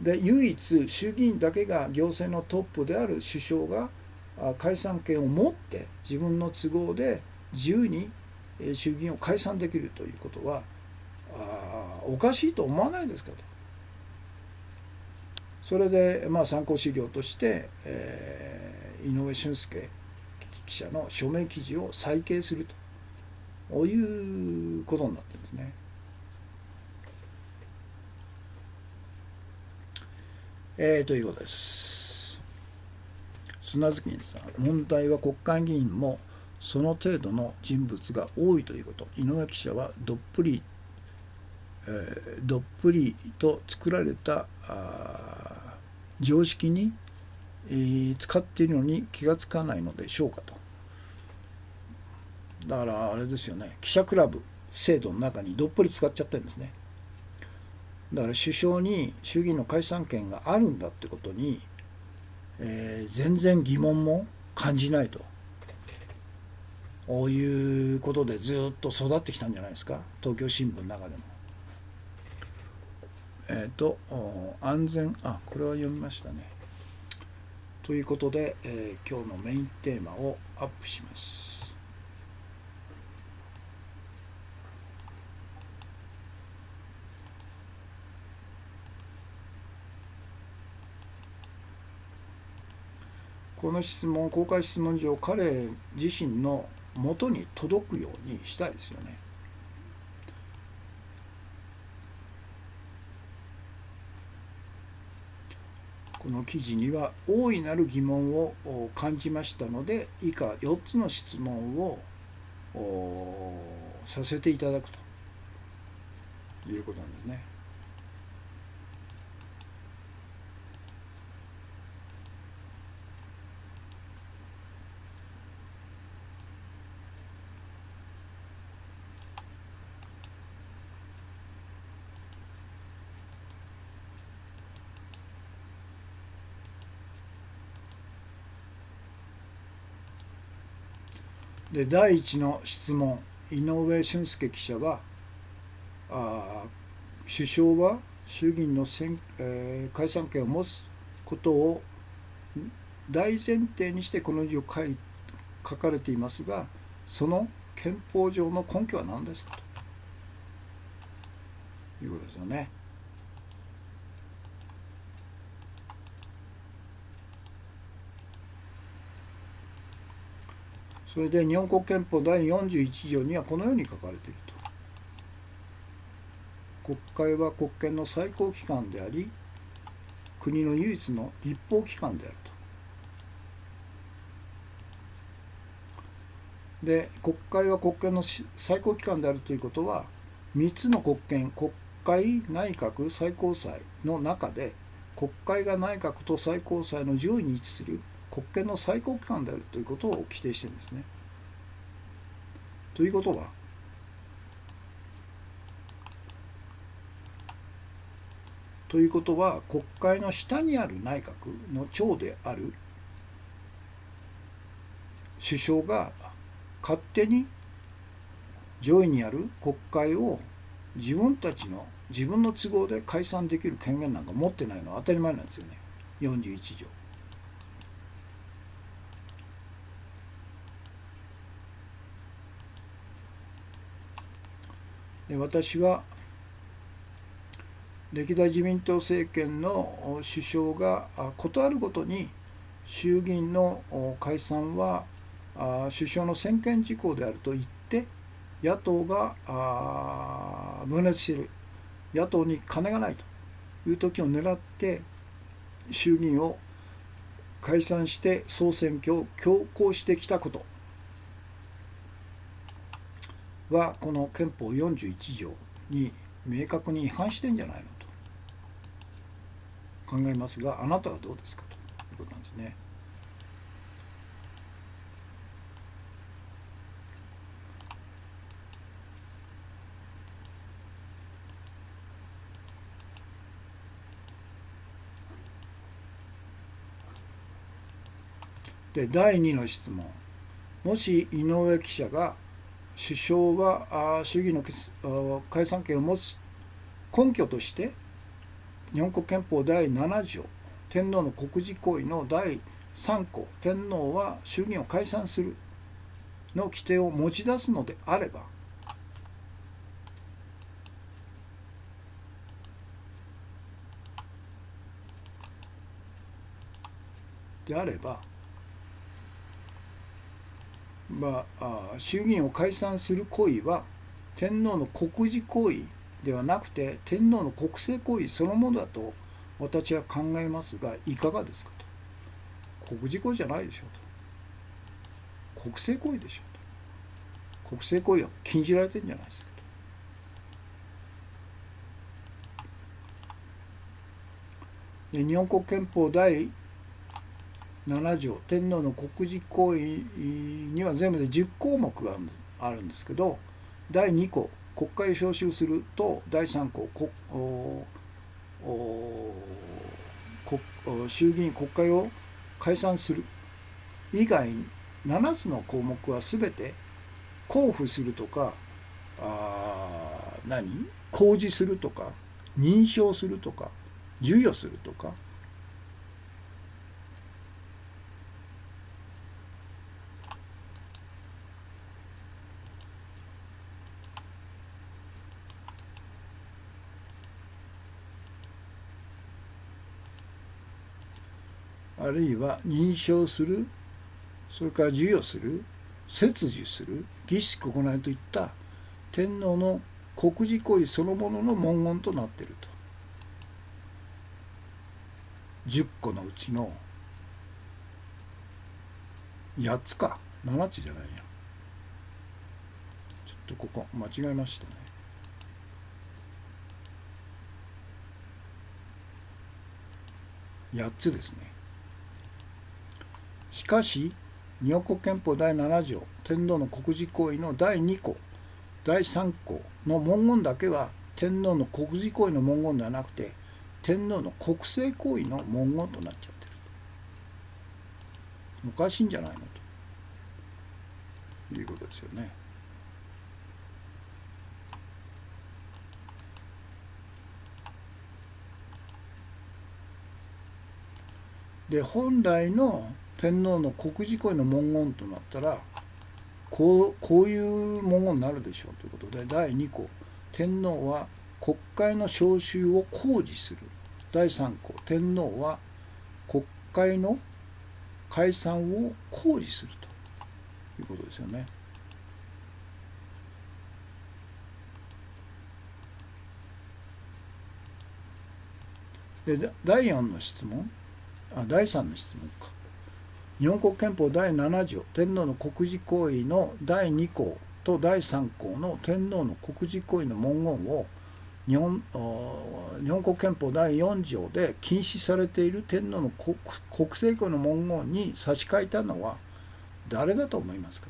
で、唯一衆議院だけが行政のトップである首相が解散権を持って自分の都合で自由に衆議院を解散できるということはおかしいと思わないですかと。それで参考資料として、井上俊介記者の署名記事を再掲するということになってるんですね。ということです。砂月さん、問題は国会議員もその程度の人物が多いということ。井上記者はどっぷりと作られた常識に、使っているのに気がつかないのでしょうかと。だからあれですよね、記者クラブ制度の中にどっぷり使っちゃってるんですね。だから首相に衆議院の解散権があるんだってことに、全然疑問も感じないと。こういうことでずっと育ってきたんじゃないですか、東京新聞の中でも。安全、これは読みましたね。ということで、今日のメインテーマをアップします。この質問、公開質問上、彼自身の元に届くようにしたいですよね。この記事には大いなる疑問を感じましたので、以下4つの質問をさせていただくということなんですね。で、第1の質問、井上俊介記者は、首相は衆議院の解散権を持つことを大前提にしてこの字を書かれていますが、その憲法上の根拠は何ですかということですよね。それで日本国憲法第41条にはこのように書かれていると。国会は国権の最高機関であり、国の唯一の立法機関であると。で、国会は国権の最高機関であるということは、3つの国権、国会、内閣、最高裁の中で、国会が内閣と最高裁の上位に位置する国権の最高機関であるということを規定しているんですね。ということは、国会の下にある内閣の長である首相が勝手に上位にある国会を自分の都合で解散できる権限なんか持ってないのは当たり前なんですよね、41条。で、私は歴代自民党政権の首相が事あるごとに衆議院の解散は首相の専権事項であると言って野党が分裂している、野党に金がないという時を狙って衆議院を解散して総選挙を強行してきたことはこの憲法41条に明確に違反してんじゃないのと考えますが、あなたはどうですかということなんですね。で、第2の質問。もし井上記者が首相は衆議院の解散権を持つ根拠として日本国憲法第7条天皇の国事行為の第3項天皇は衆議院を解散するの規定を持ち出すのであれば、衆議院を解散する行為は天皇の国事行為ではなくて天皇の国政行為そのものだと私は考えますが、いかがですかと。国事行為じゃないでしょうと。国政行為でしょうと。国政行為は禁じられてるんじゃないですかと。で、日本国憲法第7条天皇の国事行為には全部で10項目があるんですけど、第2項国会を召集すると、第3項衆議院国会を解散する以外に7つの項目は全て交付するとか公示するとか認証するとか授与するとか、あるいは認証する、それから授与する、切除する、儀式を行うといった天皇の国事行為そのものの文言となっていると。10個のうちの8つか7つじゃないや、ちょっとここ間違えましたね。8つですね。しかし日本国憲法第7条天皇の国事行為の第2項第3項の文言だけは天皇の国事行為の文言ではなくて天皇の国政行為の文言となっちゃってる。おかしいんじゃないのということですよね。で、本来の天皇の国事行為の文言となったらこういう文言になるでしょうということで、第2項天皇は国会の召集を公示する。第3項天皇は国会の解散を公示するということですよね。で、第4の質問、第3の質問か。日本国憲法第7条天皇の国事行為の第2項と第3項の天皇の国事行為の文言を日本国憲法第4条で禁止されている天皇の国政行為の文言に差し替えたのは誰だと思いますか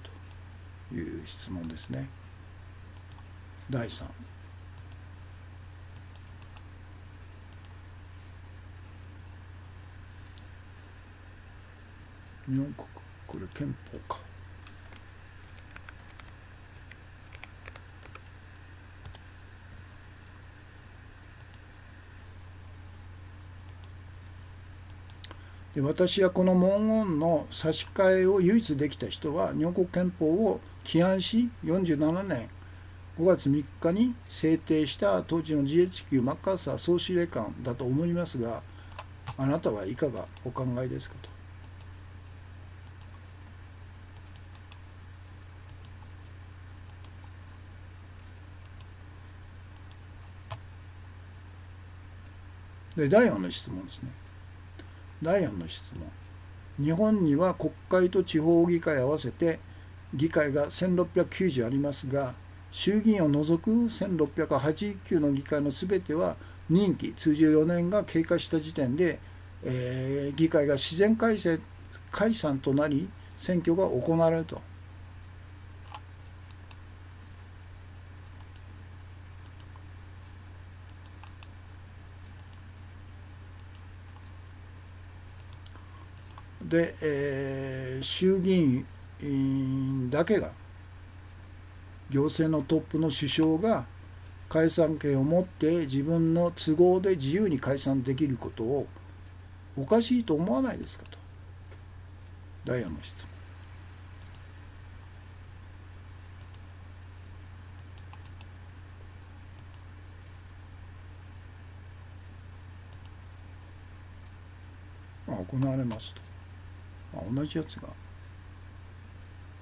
という質問ですね。第3。日本国、これ憲法か。で、私はこの文言の差し替えを唯一できた人は日本国憲法を規範し47年5月3日に制定した当時の GHQ マッカーサー総司令官だと思いますが、あなたはいかがお考えですかと。で、第4の質問ですね。第4の質問。日本には国会と地方議会合わせて議会が1690ありますが、衆議院を除く1689の議会のすべては任期通常4年が経過した時点で、議会が自然解散となり選挙が行われると。で、衆議院だけが行政のトップの首相が解散権を持って自分の都合で自由に解散できることをおかしいと思わないですかと。第4の質問。行われますと。同じやつが、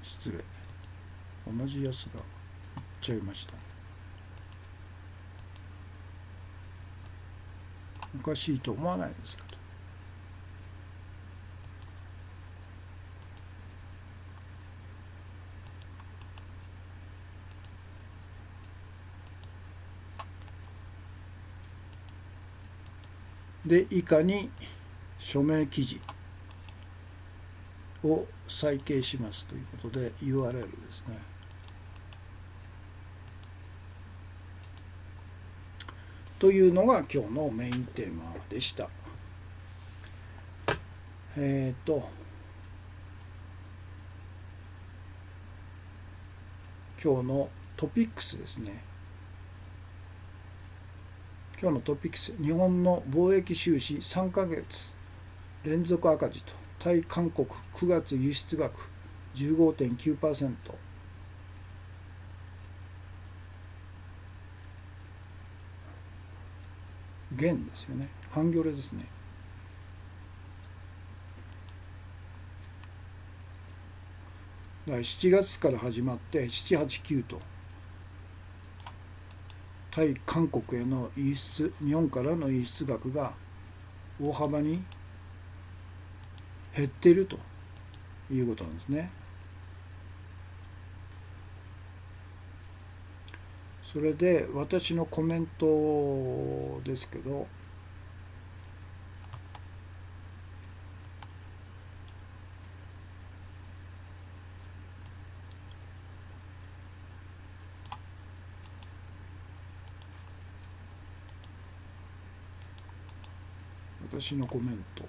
失礼。同じやつが言っちゃいました。おかしいと思わないですかと。で、以下に署名記事を再掲しますということで URL ですね。というのが今日のメインテーマでした。今日のトピックスですね。今日のトピックス、日本の貿易収支3ヶ月連続赤字と、対韓国9月輸出額 15.9%。減ですよね。半ギョレですね。だから7月から始まって7、8、9と対韓国への輸出、日本からの輸出額が大幅に減っているということなんですね。それで私のコメントですけど、私のコメント。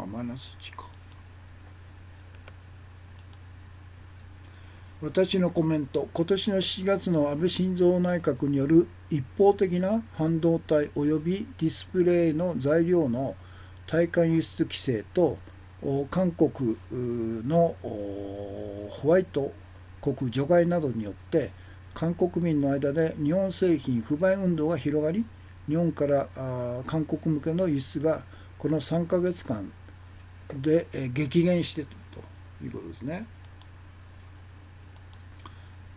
マイナス1か。私のコメント。今年の7月の安倍晋三内閣による一方的な半導体及びディスプレイの材料の対韓輸出規制と韓国のホワイト国除外などによって韓国民の間で日本製品不買運動が広がり、日本から韓国向けの輸出がこの3ヶ月間で激減しているということですね。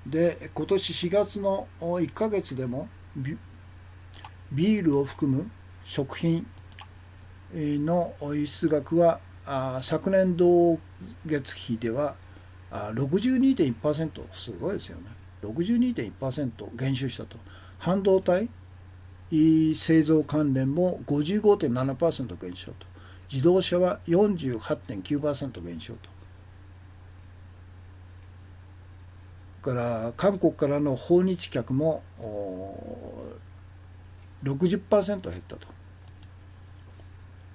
で、今年4月の1ヶ月でもビールを含む食品の輸出額は昨年同月比では 62.1%、 すごいですよね。 62.1% 減少したと。半導体製造関連も 55.7% 減少と。自動車は 48.9% 減少と。から韓国からの訪日客も 60% 減ったと。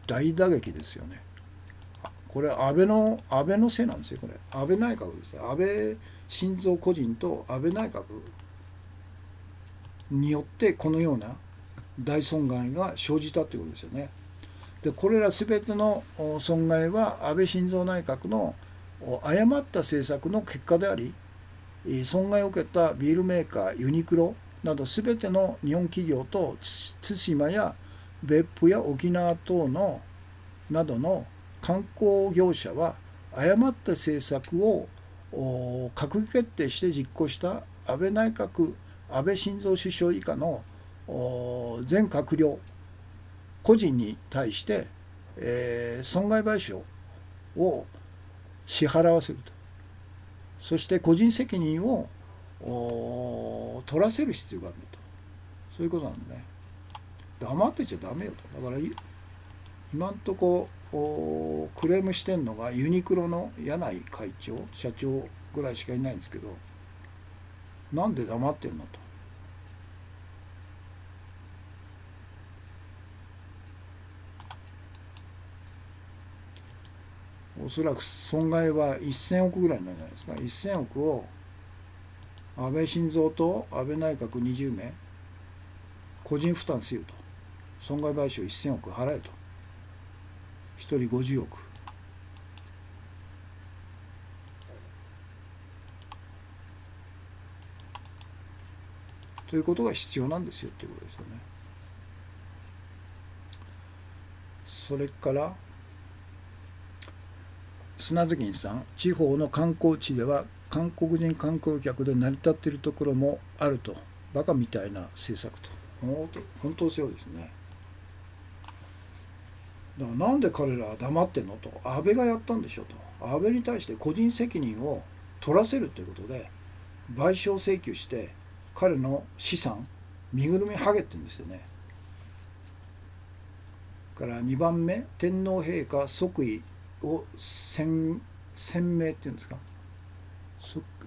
大打撃ですよね。これ安倍のせいなんですよ。これ安倍内閣ですね。安倍晋三個人と安倍内閣によってこのような大損害が生じたということですよね。でこれら全ての損害は安倍晋三内閣の誤った政策の結果であり、損害を受けたビールメーカーユニクロなど全ての日本企業と対馬や別府や沖縄等のなどの観光業者は誤った政策を閣議決定して実行した安倍内閣、安倍晋三首相以下の全閣僚個人に対して、損害賠償を支払わせると、そして個人責任を取らせる必要があると、そういうことなんでね。黙ってちゃダメよと。だから今んとこクレームしてんのがユニクロの柳井会長、社長ぐらいしかいないんですけど、なんで黙ってんのと。おそらく損害は1000億ぐらいなんじゃないですか。1000億を安倍晋三と安倍内閣20名個人負担せよと。損害賠償1000億払えと。1人50億。ということが必要なんですよっていうことですよね。それから砂月さん、地方の観光地では韓国人観光客で成り立っているところもあると。バカみたいな政策と。本当そうですね。だからなんで彼らは黙ってんのと。安倍がやったんでしょと。安倍に対して個人責任を取らせるということで賠償請求して彼の資産身ぐるみ剥げてるんですよね。から2番目、天皇陛下即位を宣明っていうんですか、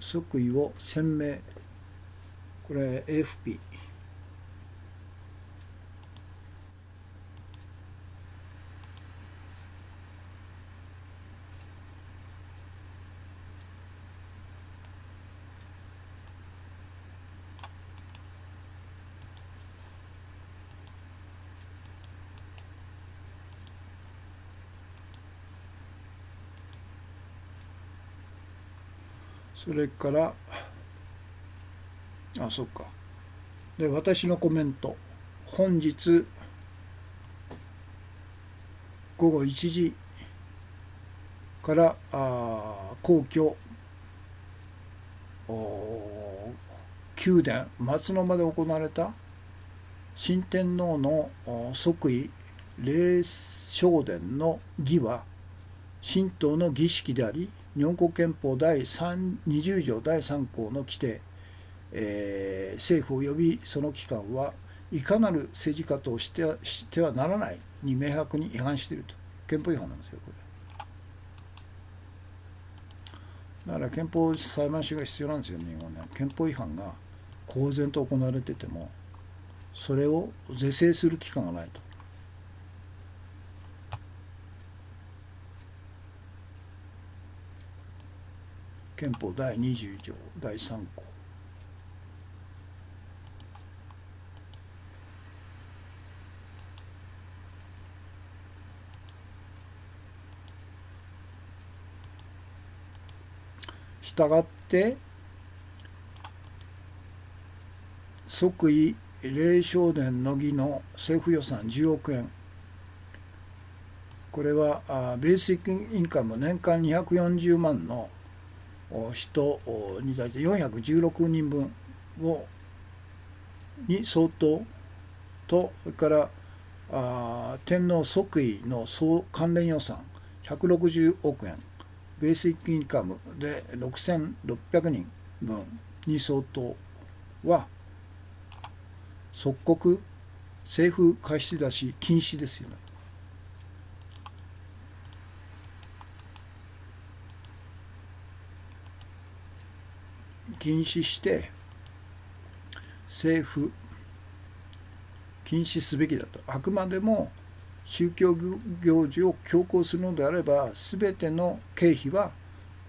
即位を宣明、これ AFP。 それからそっか。で、私のコメント、本日午後1時から皇居宮殿松の間で行われた新天皇の即位礼正殿の儀は神道の儀式であり、日本国憲法第20条第3項の規定、政府及びその機関はいかなる政治家としてはならないに明白に違反していると。憲法違反なんですよ、これ。だから憲法裁判所が必要なんですよね、日本ね。憲法違反が公然と行われてても、それを是正する機関がないと。憲法第20条第3項。したがって即位礼正殿の儀の政府予算10億円、これはベーシックインカム年間240万の人に対して416人分に相当と、それから天皇即位の総関連予算160億円、ベーシックインカムで6600人分に相当は即刻政府貸し出し禁止ですよね。禁止して政府禁止すべきだと。あくまでも宗教行事を強行するのであれば、全ての経費は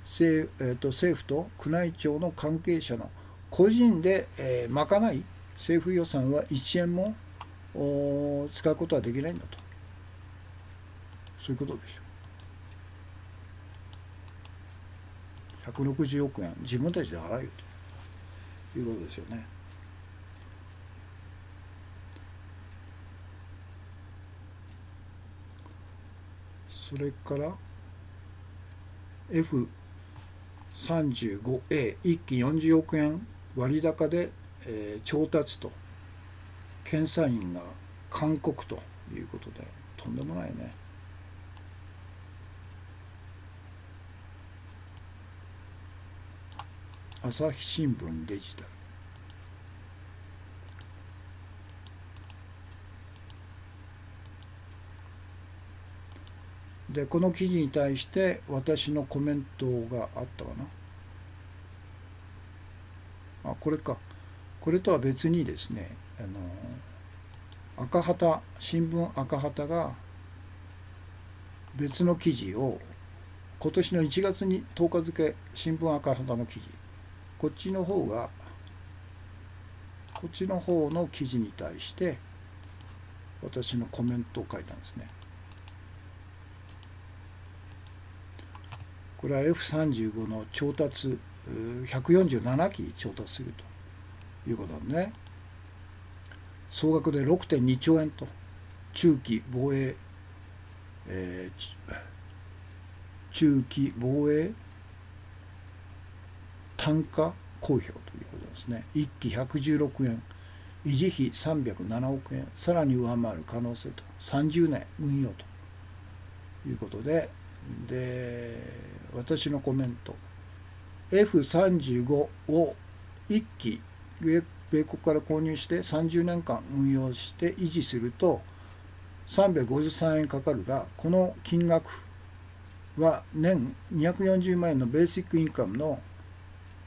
政府と宮内庁の関係者の個人で賄い、政府予算は1円も使うことはできないんだと。そういうことでしょう。160億円自分たちで払うよということですよね。それから F3 F35A 1機40億円割高で、調達と検査院が勧告ということで、とんでもないね。朝日新聞デジタル。でこの記事に対して私のコメントがあったかな。これか。これとは別にですね、赤旗、新聞赤旗が別の記事を今年の1月に10日付、新聞赤旗の記事、こっちの方の記事に対して私のコメントを書いたんですね。これは F35 の調達147機調達するということなんね。総額で 6.2 兆円と中期防衛、中期防衛単価公表ということですね。1機116億円、維持費307億円、さらに上回る可能性と、30年運用ということで、私のコメント、F35 を1機米国から購入して30年間運用して維持すると353円かかるが、この金額は年240万円のベーシックインカムの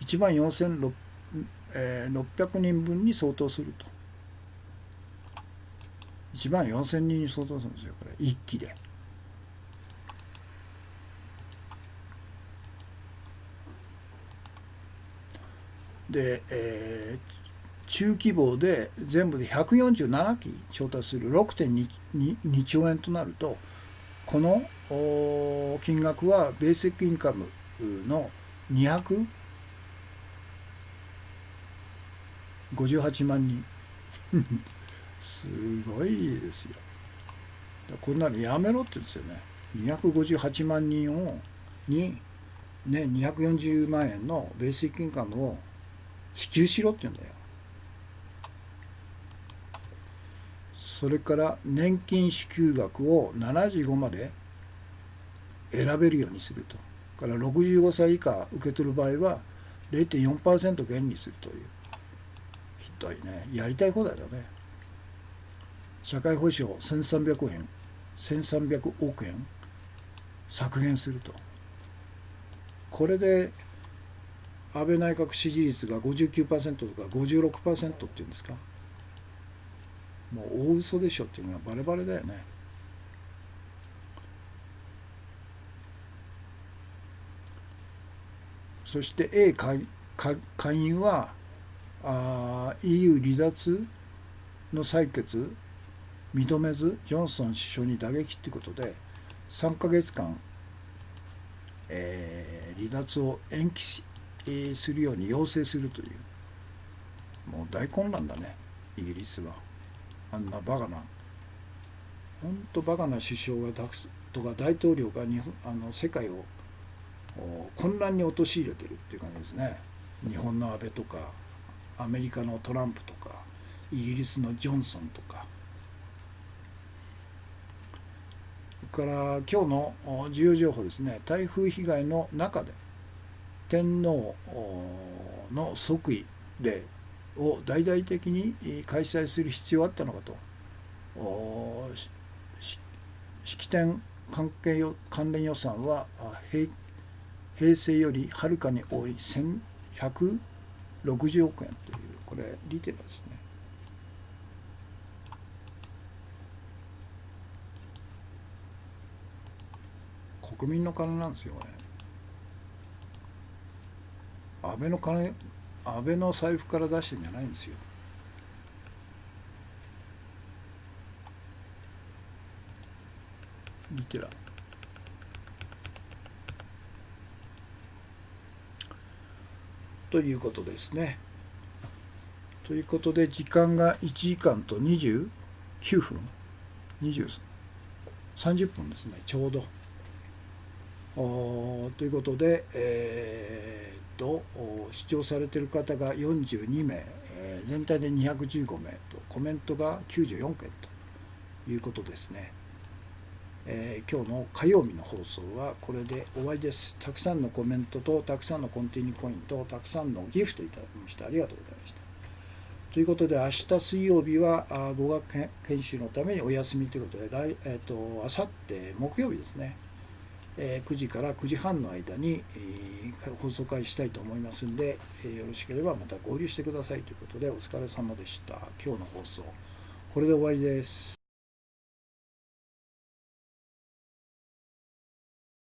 14,600人分に相当すると。14,000人に相当するんですよ、これ1機で。で、中規模で全部で147機調達する 6.2 兆円となると、この金額はベーシックインカムの258万人すごいですよ。こんなのやめろって言うんですよね。258万人に年240万円のベーシックインカムを支給しろって言うんだよ。それから年金支給額を75まで選べるようにすると。から65歳以下受け取る場合は 0.4% 減にするという。ひどいね。やりたい放題だね。社会保障1300億円削減すると。これで安倍内閣支持率が 59% とか 56% っていうんですか。もう大嘘でしょっていうのはバレバレだよね。そして A 下院はEU 離脱の採決認めず、ジョンソン首相に打撃ということで3ヶ月間、離脱を延期するように要請するという。もう大混乱だね、イギリスは。あんなバカな、ほんとバカな首相がとか大統領が世界を混乱に陥れてるっていう感じですね。日本の安倍とかアメリカのトランプとかイギリスのジョンソンとか。それから今日の重要情報ですね。台風被害の中で天皇の即位礼を大々的に開催する必要あったのかと。式典関連予算は平成よりはるかに多い1160億円という、これリテラですね。国民の金なんですよね。安倍の金、安倍の財布から出してんじゃないんですよ。リテラということですね。ということで時間が1時間と29分30分ですね、ちょうど。ということで、視聴されている方が42名、全体で215名と、コメントが94件ということですね。今日の火曜日の放送はこれで終わりです。たくさんのコメントとたくさんのコンティニューコインとたくさんのギフトいただきましてありがとうございました。ということで、明日水曜日は語学研修のためにお休みということで、あさって木曜日ですね、9時から9時半の間に、放送開始したいと思いますので、よろしければまた合流してくださいということで、お疲れ様でした。今日の放送これで終わりです。